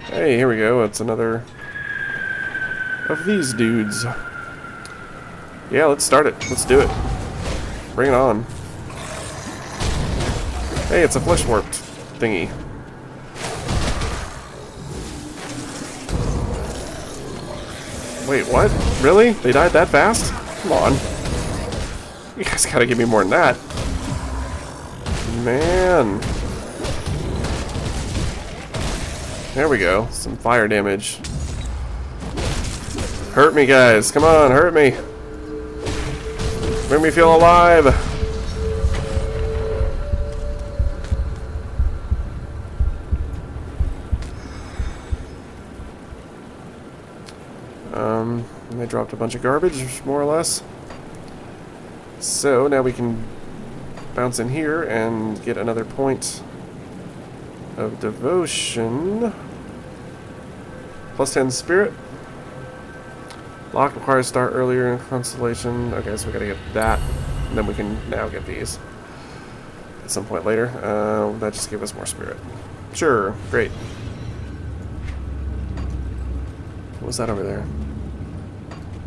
Hey, here we go. It's another of these dudes. Yeah, let's start it. Let's do it. Bring it on. Hey, it's a flesh warped thingy. Wait, what? Really? They died that fast? Come on. You guys gotta give me more than that. Man. There we go. Some fire damage. Hurt me, guys. Come on, hurt me. Make me feel alive. And they dropped a bunch of garbage, more or less. So now we can bounce in here and get another point of devotion. Plus 10 spirit. Lock requires start earlier in constellation. Okay, so we gotta get that. And then we can now get these at some point later. That just gave us more spirit. Sure, great. What was that over there?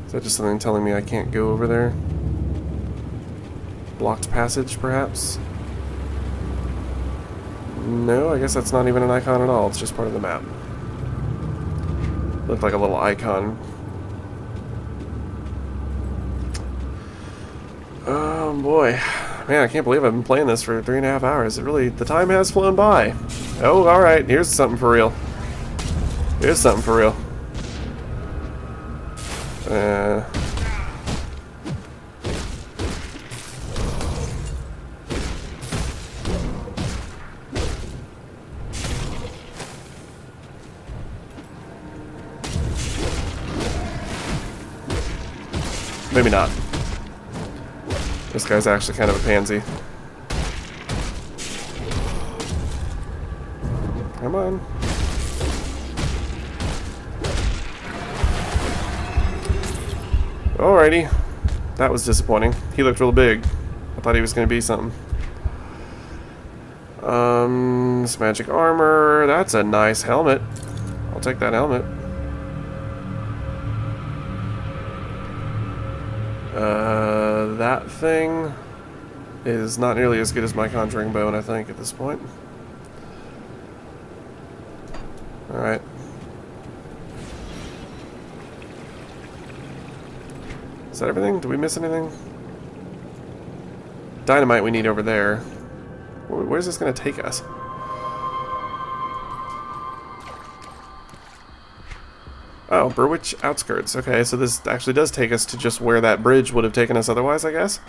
Is that just something telling me I can't go over there? Blocked passage, perhaps? No, I guess that's not even an icon at all. It's just part of the map. Looked like a little icon. Oh boy. Man, I can't believe I've been playing this for 3.5 hours. It really, the time has flown by. Oh, alright. Here's something for real. Here's something for real. Maybe not. This guy's actually kind of a pansy. Come on. Alrighty. That was disappointing. He looked real big. I thought he was going to be something. This magic armor. That's a nice helmet. I'll take that helmet. That thing is not nearly as good as my conjuring bone, I think, at this point. Alright. Is that everything? Did we miss anything? Dynamite we need over there. Where's this going to take us? Oh, Berwich outskirts. Okay, so this actually does take us to just where that bridge would have taken us otherwise, I guess.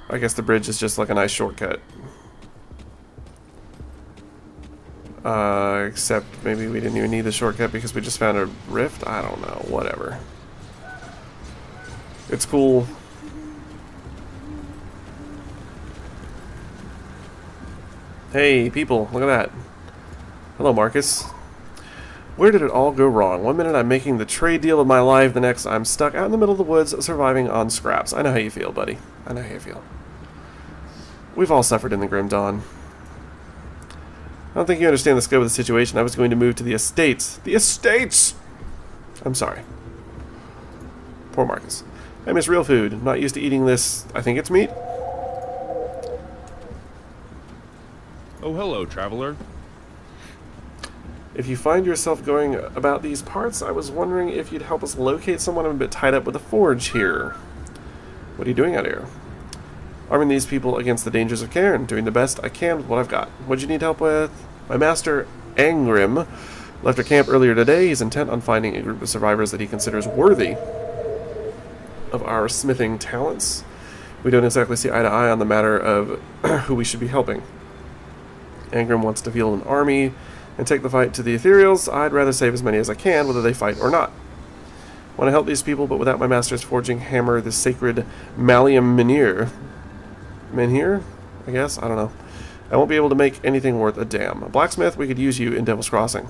I guess the bridge is just like a nice shortcut. Except maybe we didn't even need the shortcut because we just found a rift? I don't know. Whatever. It's cool. Hey, people, look at that. Hello, Marcus. Where did it all go wrong? One minute I'm making the trade deal of my life, the next I'm stuck out in the middle of the woods surviving on scraps. I know how you feel, buddy. I know how you feel. We've all suffered in the Grim Dawn. I don't think you understand the scope of the situation. I was going to move to the estates. The estates! I'm sorry. Poor Marcus. I miss real food. I'm not used to eating this. I think it's meat. Oh, hello, traveler. If you find yourself going about these parts, I was wondering if you'd help us locate someone. I'm a bit tied up with a forge here. What are you doing out here? Arming these people against the dangers of Cairn, doing the best I can with what I've got. What'd you need help with? My master, Angrim, left our camp earlier today. He's intent on finding a group of survivors that he considers worthy of our smithing talents. We don't exactly see eye to eye on the matter of who we should be helping. Angrim wants to field an army and take the fight to the Ethereals. I'd rather save as many as I can, whether they fight or not. I want to help these people, but without my master's forging hammer, the sacred Malleum Menhir. Menhir? I guess? I don't know. I won't be able to make anything worth a damn. A blacksmith, we could use you in Devil's Crossing.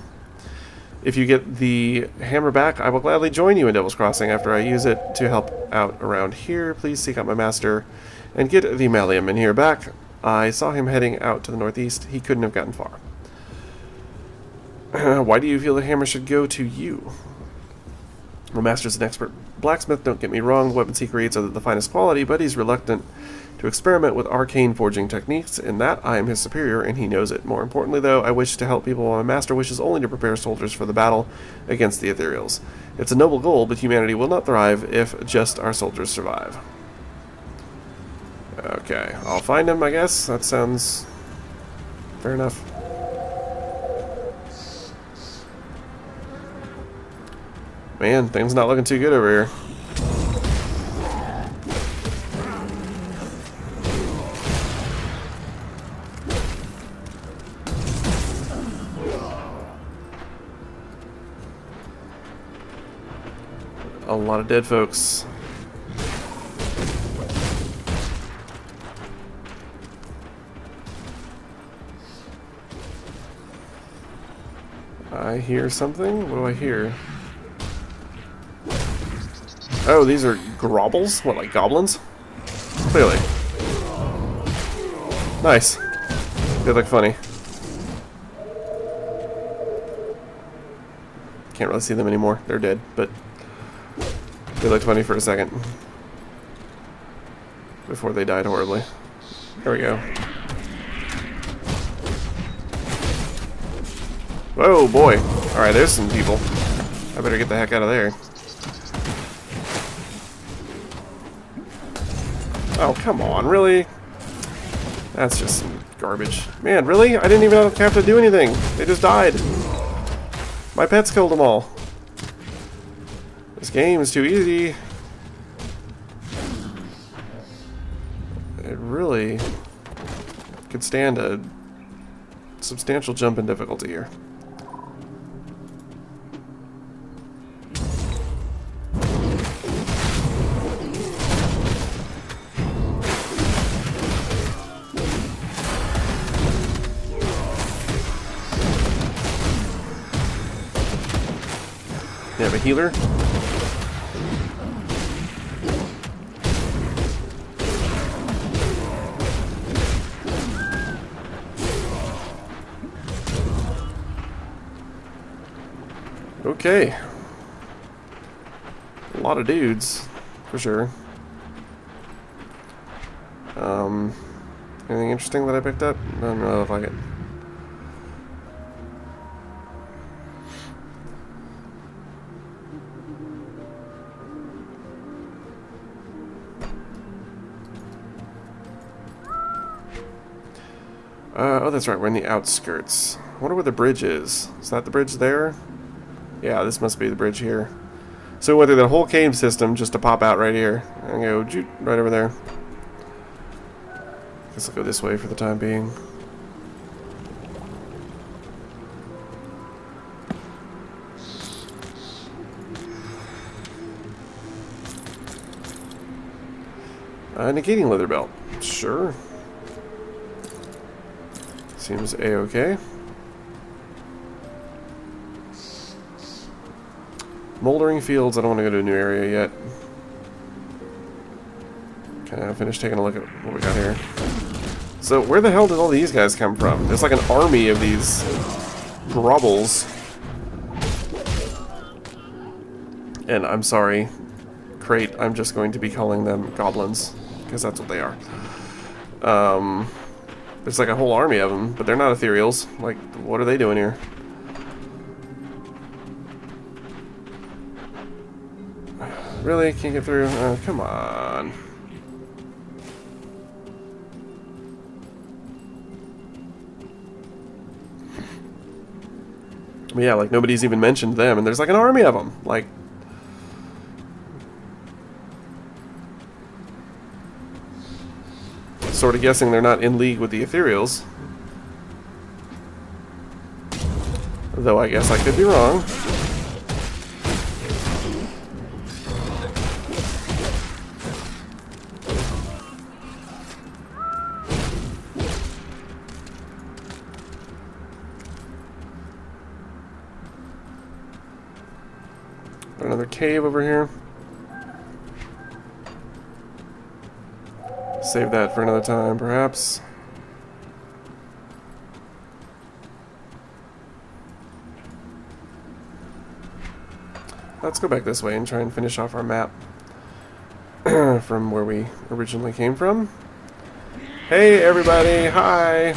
If you get the hammer back, I will gladly join you in Devil's Crossing after I use it to help out around here. Please seek out my master and get the Malleum Menhir back. I saw him heading out to the northeast. He couldn't have gotten far. Why do you feel the hammer should go to you? My master's an expert blacksmith, don't get me wrong. The weapons he creates are the finest quality, but he's reluctant to experiment with arcane forging techniques. In that, I am his superior, and he knows it. More importantly, though, I wish to help people while my master wishes only to prepare soldiers for the battle against the Ethereals. It's a noble goal, but humanity will not thrive if just our soldiers survive. Okay, I'll find him, I guess. That sounds fair enough. Man, things not looking too good over here. A lot of dead folks. I hear something? What do I hear? Oh, these are grobbles? What, like goblins? Clearly. Nice. They look funny. Can't really see them anymore. They're dead, but they looked funny for a second. Before they died horribly. There we go. Whoa, boy. Alright, there's some people. I better get the heck out of there. Oh, come on, really? That's just some garbage. Man, really? I didn't even have to do anything. They just died. My pets killed them all. This game is too easy. It really could stand a substantial jump in difficulty here. You have a healer? Okay. A lot of dudes, for sure. Anything interesting that I picked up? I don't know if I can. Oh, that's right, we're in the outskirts. I wonder where the bridge is. Is that the bridge there? Yeah, this must be the bridge here. So we went through the whole cave system just to pop out right here. And go right over there. Guess I'll go this way for the time being. Negating leather belt. Sure. Seems a-okay. Moldering fields. I don't want to go to a new area yet. Can I finish taking a look at what we got here? So where the hell did all these guys come from? There's like an army of these grubbles. And I'm sorry, Crate, I'm just going to be calling them goblins, because that's what they are. There's like a whole army of them, but they're not ethereals. Like, what are they doing here? Really? Can't get through? Come on. Yeah, like nobody's even mentioned them, and there's like an army of them. Like, sort of guessing they're not in league with the ethereals. Though I guess I could be wrong. Another cave over here. Save that for another time, perhaps. Let's go back this way and try and finish off our map from where we originally came from. Hey everybody, hi!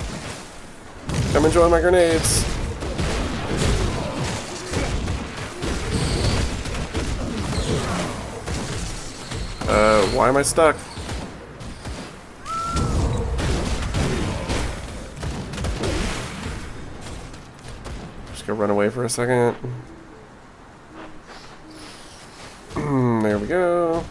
Come enjoy my grenades. Why am I stuck? Just gonna run away for a second. There we go.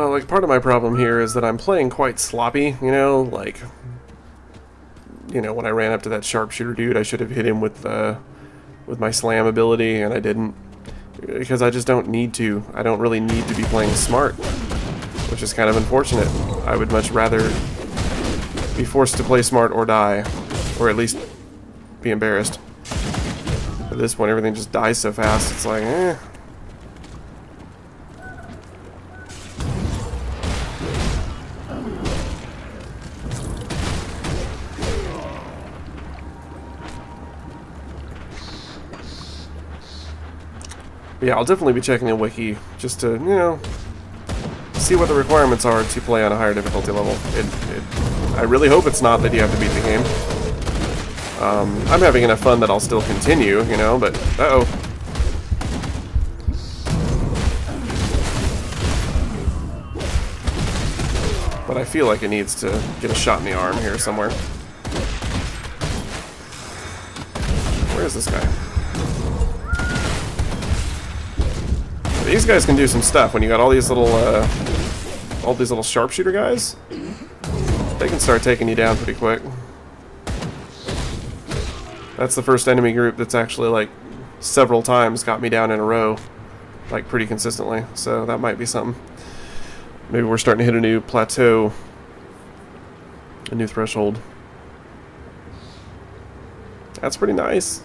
Like, part of my problem here is that I'm playing quite sloppy, you know, like, you know, when I ran up to that sharpshooter dude, I should have hit him with my slam ability, and I didn't, because I just don't need to. I don't really need to be playing smart, which is kind of unfortunate. I would much rather be forced to play smart or die, or at least be embarrassed. At this point, everything just dies so fast, it's like, eh. But yeah, I'll definitely be checking the wiki just to, you know, see what the requirements are to play on a higher difficulty level. I really hope it's not that you have to beat the game. I'm having enough fun that I'll still continue, you know, but uh-oh. But I feel like it needs to get a shot in the arm here somewhere. Where is this guy? These guys can do some stuff when you got all these little sharpshooter guys. They can start taking you down pretty quick. That's the first enemy group that's actually, like, several times got me down in a row, like, pretty consistently. So that might be something. Maybe we're starting to hit a new plateau, a new threshold. That's pretty nice.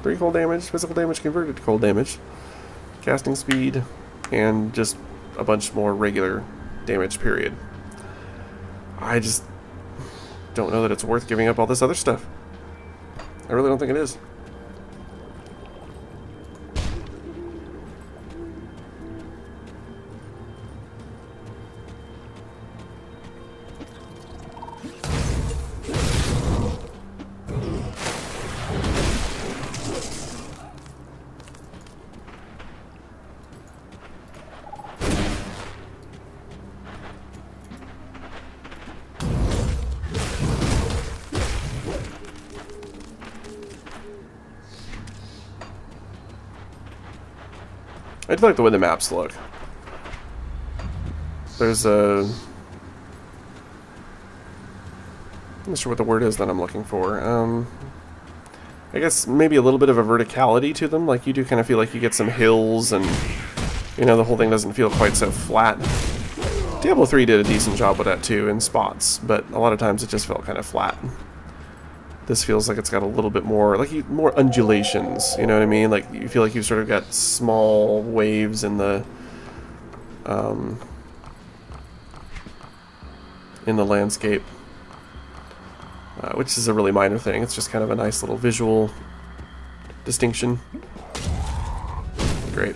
3 cold damage, physical damage converted to cold damage. Casting speed, and just a bunch more regular damage, period. I just don't know that it's worth giving up all this other stuff. I really don't think it is. I do like the way the maps look. There's a... I'm not sure what the word is that I'm looking for. I guess maybe a little bit of a verticality to them. Like, you do kind of feel like you get some hills and, you know, the whole thing doesn't feel quite so flat. Diablo 3 did a decent job with that too, in spots, but a lot of times it just felt kind of flat. This feels like it's got a little bit more, like, more undulations, you know what I mean? Like, you feel like you've sort of got small waves in the landscape. Which is a really minor thing. It's just kind of a nice little visual distinction. Great.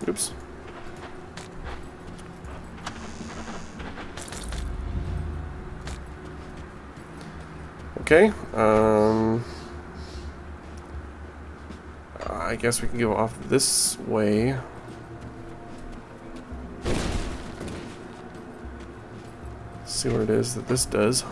Oops. Okay, I guess we can go off this way. See what it is that this does.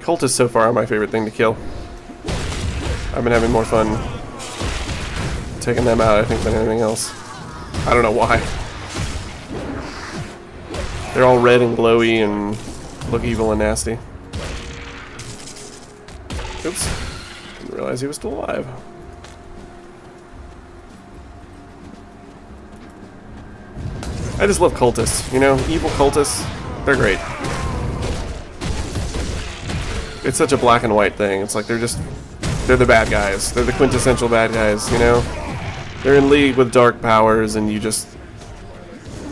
Cultists so far are my favorite thing to kill. I've been having more fun taking them out, I think, than anything else. I don't know why. They're all red and glowy and look evil and nasty. Oops. Didn't realize he was still alive. I just love cultists, you know? Evil cultists, they're great. It's such a black and white thing. It's like they're the bad guys. They're the quintessential bad guys, you know? They're in league with dark powers and you just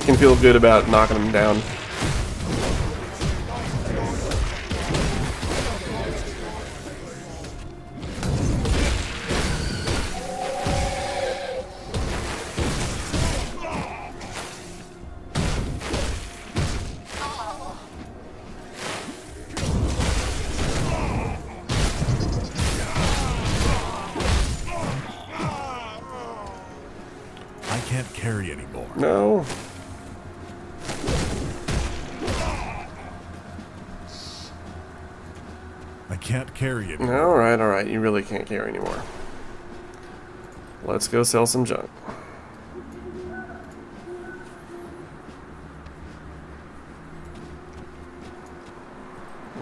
can feel good about knocking them down. Can't carry anymore. No. I can't carry anymore. Alright. You really can't carry anymore. Let's go sell some junk.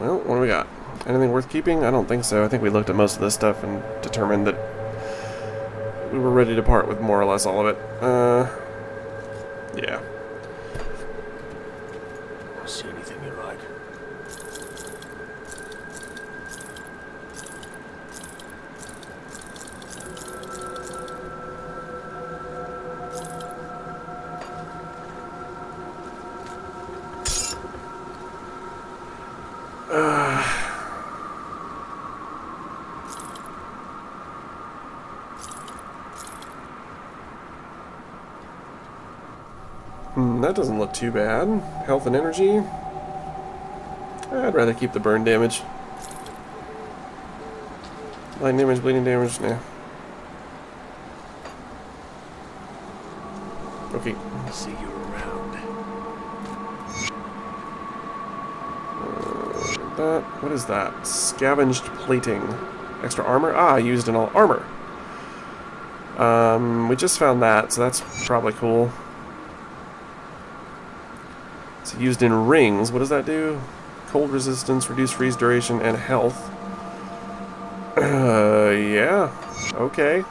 Well, what do we got? Anything worth keeping? I don't think so. I think we looked at most of this stuff and determined that we were ready to part with more or less all of it. Yeah. See anything you like? That doesn't look too bad. Health and energy. I'd rather keep the burn damage. Light damage, bleeding damage, nah. Okay. See you around. What is that? Scavenged plating. Extra armor? Ah, used in all armor. We just found that, so that's probably cool. It's used in rings. What does that do? Cold resistance, reduced freeze duration, and health. Yeah. Okay.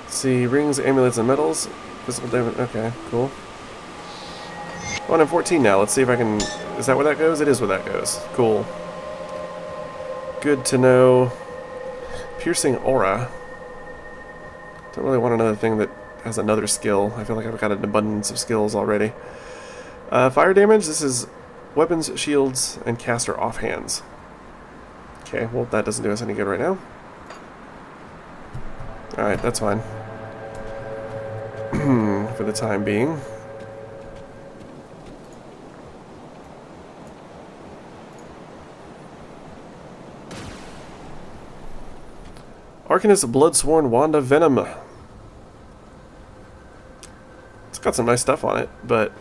See, rings, amulets, and medals. Physical damage. Okay, cool. 1 and 14 now. Let's see if I can... Is that where that goes? It is where that goes. Cool. Good to know. Piercing aura. Don't really want another thing that has another skill. I feel like I've got an abundance of skills already. Fire damage, this is weapons, shields, and caster offhands. Okay, well that doesn't do us any good right now. Alright, that's fine. For the time being. Arcanist Bloodsworn Wand of Venom. It's got some nice stuff on it, but...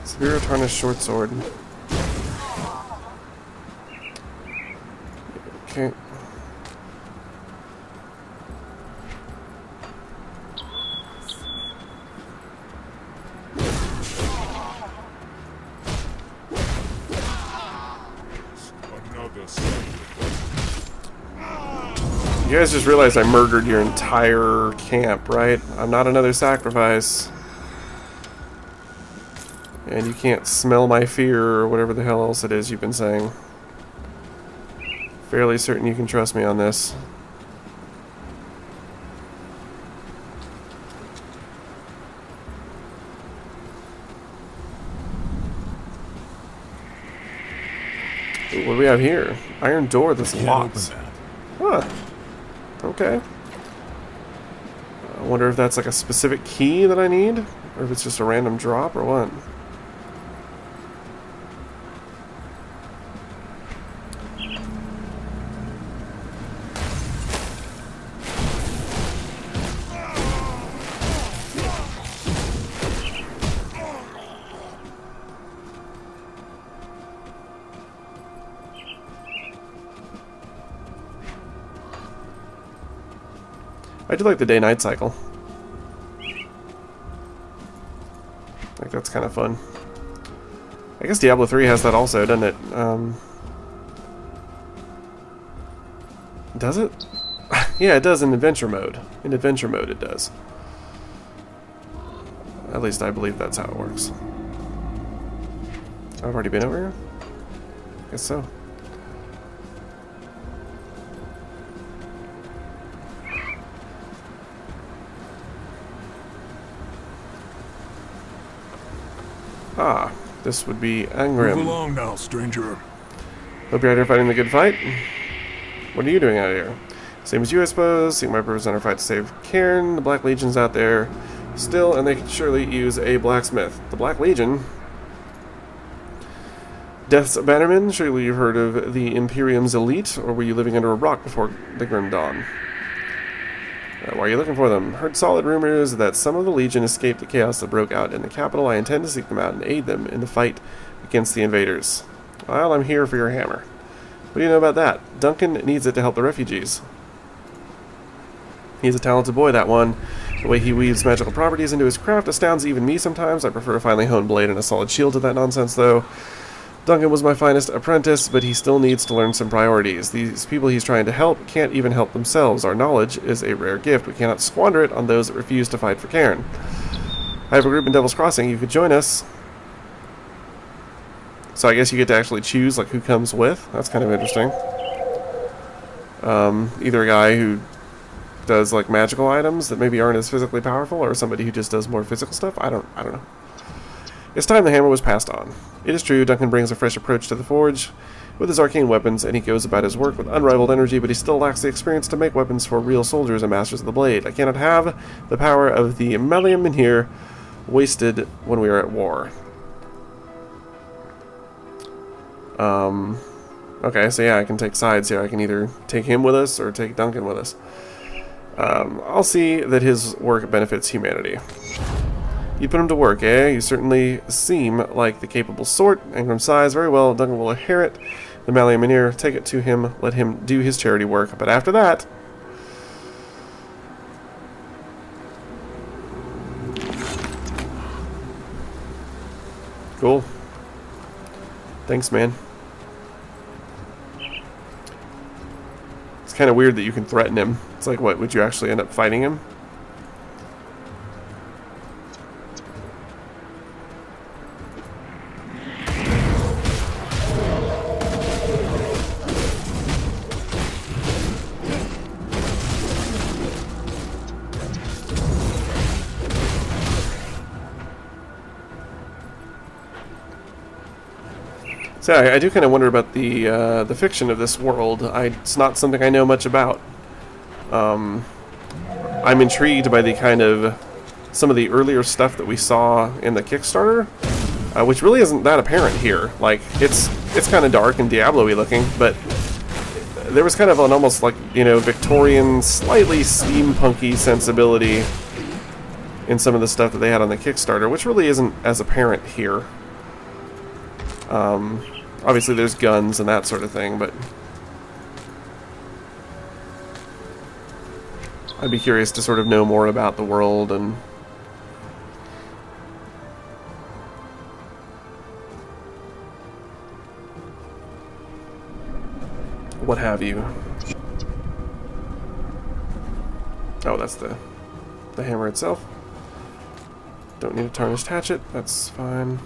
Severe Tarnished Short Sword. Okay. You guys just realized I murdered your entire camp, right? I'm not another sacrifice. And you can't smell my fear or whatever the hell else it is you've been saying. Fairly certain you can trust me on this. Ooh, what do we have here? Iron door that's locked. Huh. Okay. I wonder if that's like a specific key that I need, or if it's just a random drop, or what. I do like the day-night cycle. Like, that's kind of fun. I guess Diablo 3 has that also, doesn't it? Does it? Yeah, it does in adventure mode. In adventure mode it does. At least I believe that's how it works. I've already been over here? Guess so. Ah, this would be Angrim. Move along now, stranger. Hope you're out here fighting the good fight. What are you doing out here? Same as you, I suppose. Seeing my purpose in our fight to save Cairn. The Black Legion's out there still, and they could surely use a blacksmith. The Black Legion? Death's Bannerman? Surely you've heard of the Imperium's elite, or were you living under a rock before the Grim Dawn? Why are you looking for them? Heard solid rumors that some of the Legion escaped the chaos that broke out in the capital. I intend to seek them out and aid them in the fight against the invaders. Well, I'm here for your hammer. What do you know about that? Duncan needs it to help the refugees. He's a talented boy, that one. The way he weaves magical properties into his craft astounds even me sometimes. I prefer a finely honed blade and a solid shield to that nonsense, though. Duncan was my finest apprentice, but he still needs to learn some priorities. These people he's trying to help can't even help themselves. Our knowledge is a rare gift. We cannot squander it on those that refuse to fight for Cairn. I have a group in Devil's Crossing. You could join us. So I guess you get to actually choose like who comes with. That's kind of interesting. Either a guy who does like magical items that maybe aren't as physically powerful, or somebody who just does more physical stuff. I don't know. It's time the hammer was passed on. It is true, Duncan brings a fresh approach to the forge with his arcane weapons, and he goes about his work with unrivaled energy, but he still lacks the experience to make weapons for real soldiers and masters of the blade. I cannot have the power of the Malium in here wasted when we are at war. Okay, so yeah, I can take sides here. I can either take him with us or take Duncan with us. I'll see that his work benefits humanity. You put him to work, eh? You certainly seem like the capable sort. Angrim sighs. Very well, Duncan will inherit the Malium Mineer. Take it to him. Let him do his charity work. But after that... Cool. Thanks, man. It's kind of weird that you can threaten him. It's like, what, would you actually end up fighting him? So I do kind of wonder about the fiction of this world. It's not something I know much about. I'm intrigued by the kind of some of the earlier stuff that we saw in the Kickstarter, which really isn't that apparent here. Like it's kind of dark and Diablo-y looking, but there was kind of an almost like, you know, Victorian, slightly steampunky sensibility in some of the stuff that they had on the Kickstarter, which really isn't as apparent here. Obviously there's guns and that sort of thing, but I'd be curious to sort of know more about the world and what have you. Oh, that's the hammer itself. Don't need a tarnished hatchet, that's fine.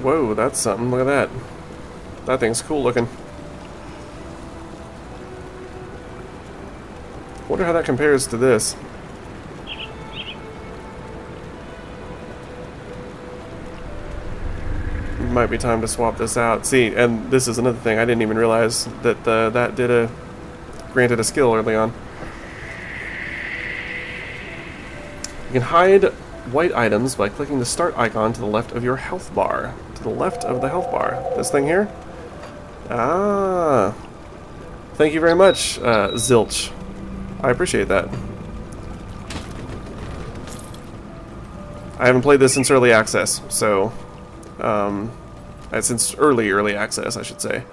Whoa, that's something. Look at that. That thing's cool looking. Wonder how that compares to this. Might be time to swap this out. See, and this is another thing. I didn't even realize that that did granted a skill early on. You can hide white items by clicking the start icon to the left of your health bar. To the left of the health bar. This thing here? Ah. Thank you very much, Zilch. I appreciate that. I haven't played this since early access, so... since early access, I should say.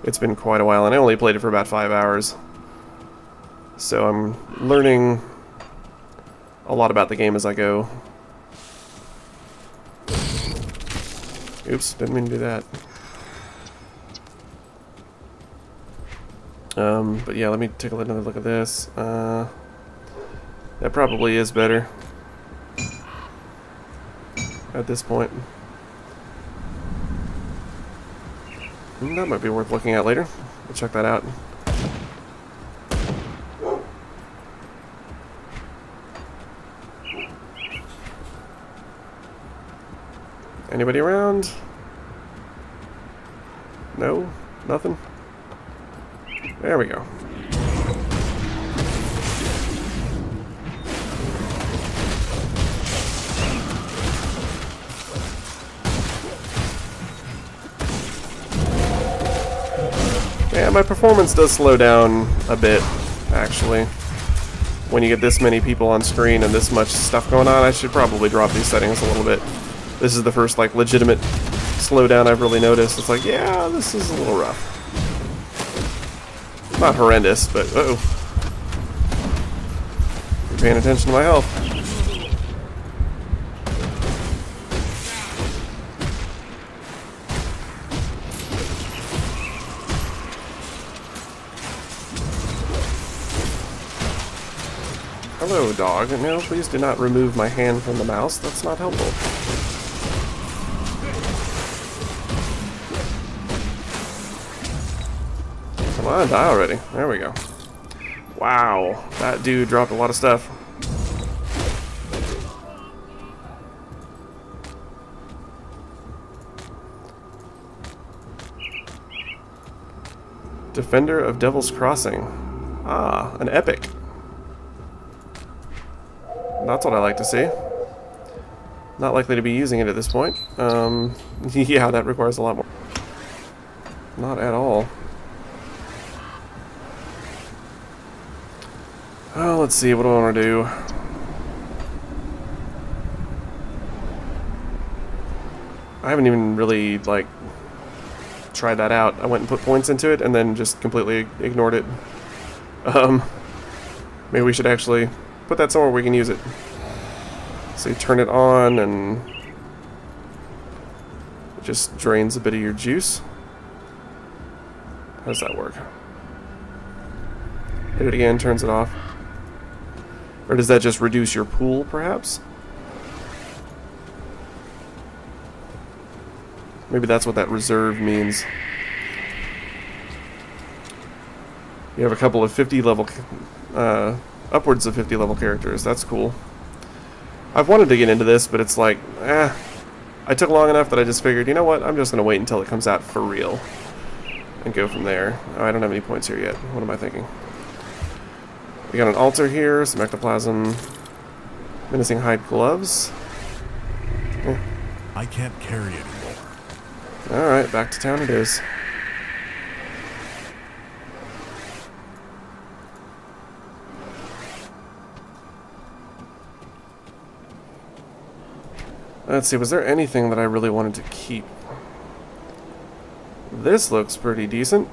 It's been quite a while, and I only played it for about 5 hours. So I'm learning a lot about the game as I go. Oops, didn't mean to do that. But yeah, let me take another look at this. That probably is better at this point. That might be worth looking at later. We'll check that out. Anybody around? No? Nothing? There we go. Yeah, my performance does slow down a bit, actually. When you get this many people on screen and this much stuff going on, I should probably drop these settings a little bit. This is the first, like, legitimate slowdown I've really noticed. It's like, yeah, this is a little rough. Not horrendous, but, uh-oh. You're paying attention to my health. Hello, dog. No, please do not remove my hand from the mouse. That's not helpful. Come on, die already. There we go. Wow, that dude dropped a lot of stuff. Defender of Devil's Crossing. Ah, an epic. That's what I like to see. Not likely to be using it at this point. Yeah, that requires a lot more. Not at all. Oh, let's see, what do I want to do? I haven't even really, like, tried that out. I went and put points into it and then just completely ignored it. Maybe we should actually put that somewhere we can use it. So you turn it on and it just drains a bit of your juice. How does that work? Hit it again, turns it off. Or does that just reduce your pool, perhaps? Maybe that's what that reserve means. You have a couple of 50 level, upwards of 50 level characters. That's cool. I've wanted to get into this, but it's like, I took long enough that I just figured, you know what, I'm just going to wait until it comes out for real. And go from there. Oh, I don't have any points here yet. What am I thinking? We got an altar here, some ectoplasm, menacing hide gloves. I can't carry anymore. Alright, back to town it is. Let's see, was there anything that I really wanted to keep? This looks pretty decent.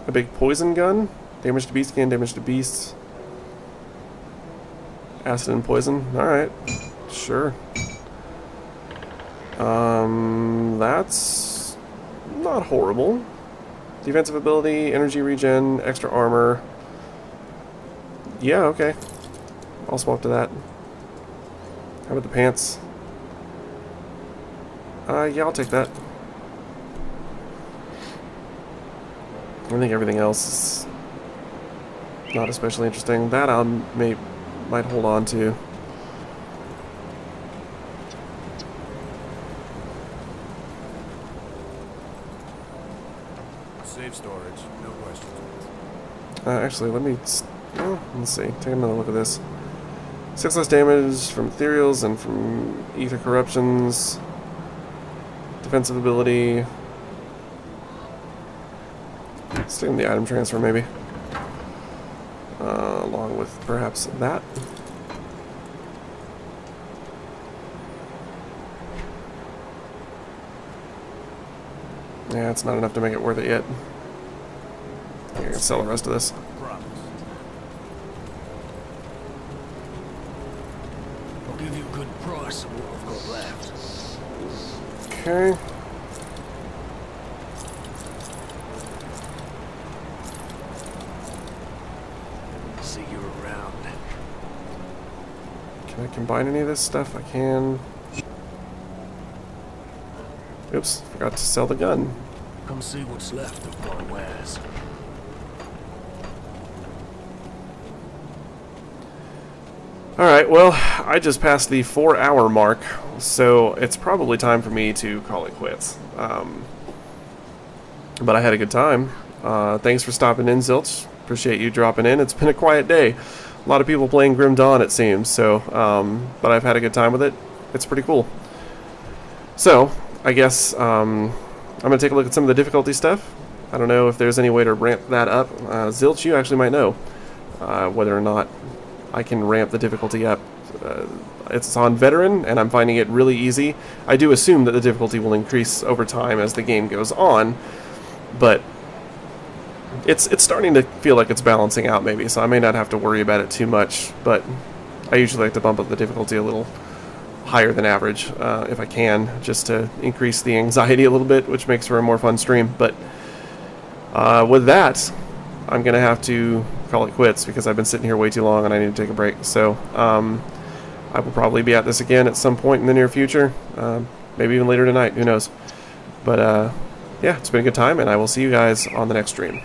A big poison gun. Damage to beast skin, damage to beasts. Acid and poison. Alright. Sure. That's not horrible. Defensive ability, energy regen, extra armor. Yeah, okay. I'll swap to that. How about the pants? Yeah, I'll take that. I think everything else is not especially interesting. That I might hold on to. Safe storage, no questions. Actually, let's see. Take another look at this. 6 less damage from ethereals and from ether corruptions. Defensive ability. Stick in the item transfer, maybe. Along with perhaps that. Yeah, it's not enough to make it worth it yet. Here, sell the rest of this. I'll give you a good price of what I've got left. Okay. See you around. Can I combine any of this stuff? I can. Oops, forgot to sell the gun. Come see what's left of my wares. Alright, well, I just passed the 4-hour mark, so it's probably time for me to call it quits. But I had a good time. Thanks for stopping in, Zilch. Appreciate you dropping in. It's been a quiet day. A lot of people playing Grim Dawn, it seems, so, but I've had a good time with it. It's pretty cool. So, I guess, I'm going to take a look at some of the difficulty stuff. I don't know if there's any way to ramp that up. Zilch, you actually might know whether or not I can ramp the difficulty up. It's on veteran, and I'm finding it really easy. I do assume that the difficulty will increase over time as the game goes on, but it's starting to feel like it's balancing out maybe, so I may not have to worry about it too much, but I usually like to bump up the difficulty a little higher than average if I can, just to increase the anxiety a little bit, which makes for a more fun stream. But with that, I'm going to have to call it quits because I've been sitting here way too long and I need to take a break. So I will probably be at this again at some point in the near future, maybe even later tonight, who knows. But yeah, it's been a good time, and I will see you guys on the next stream.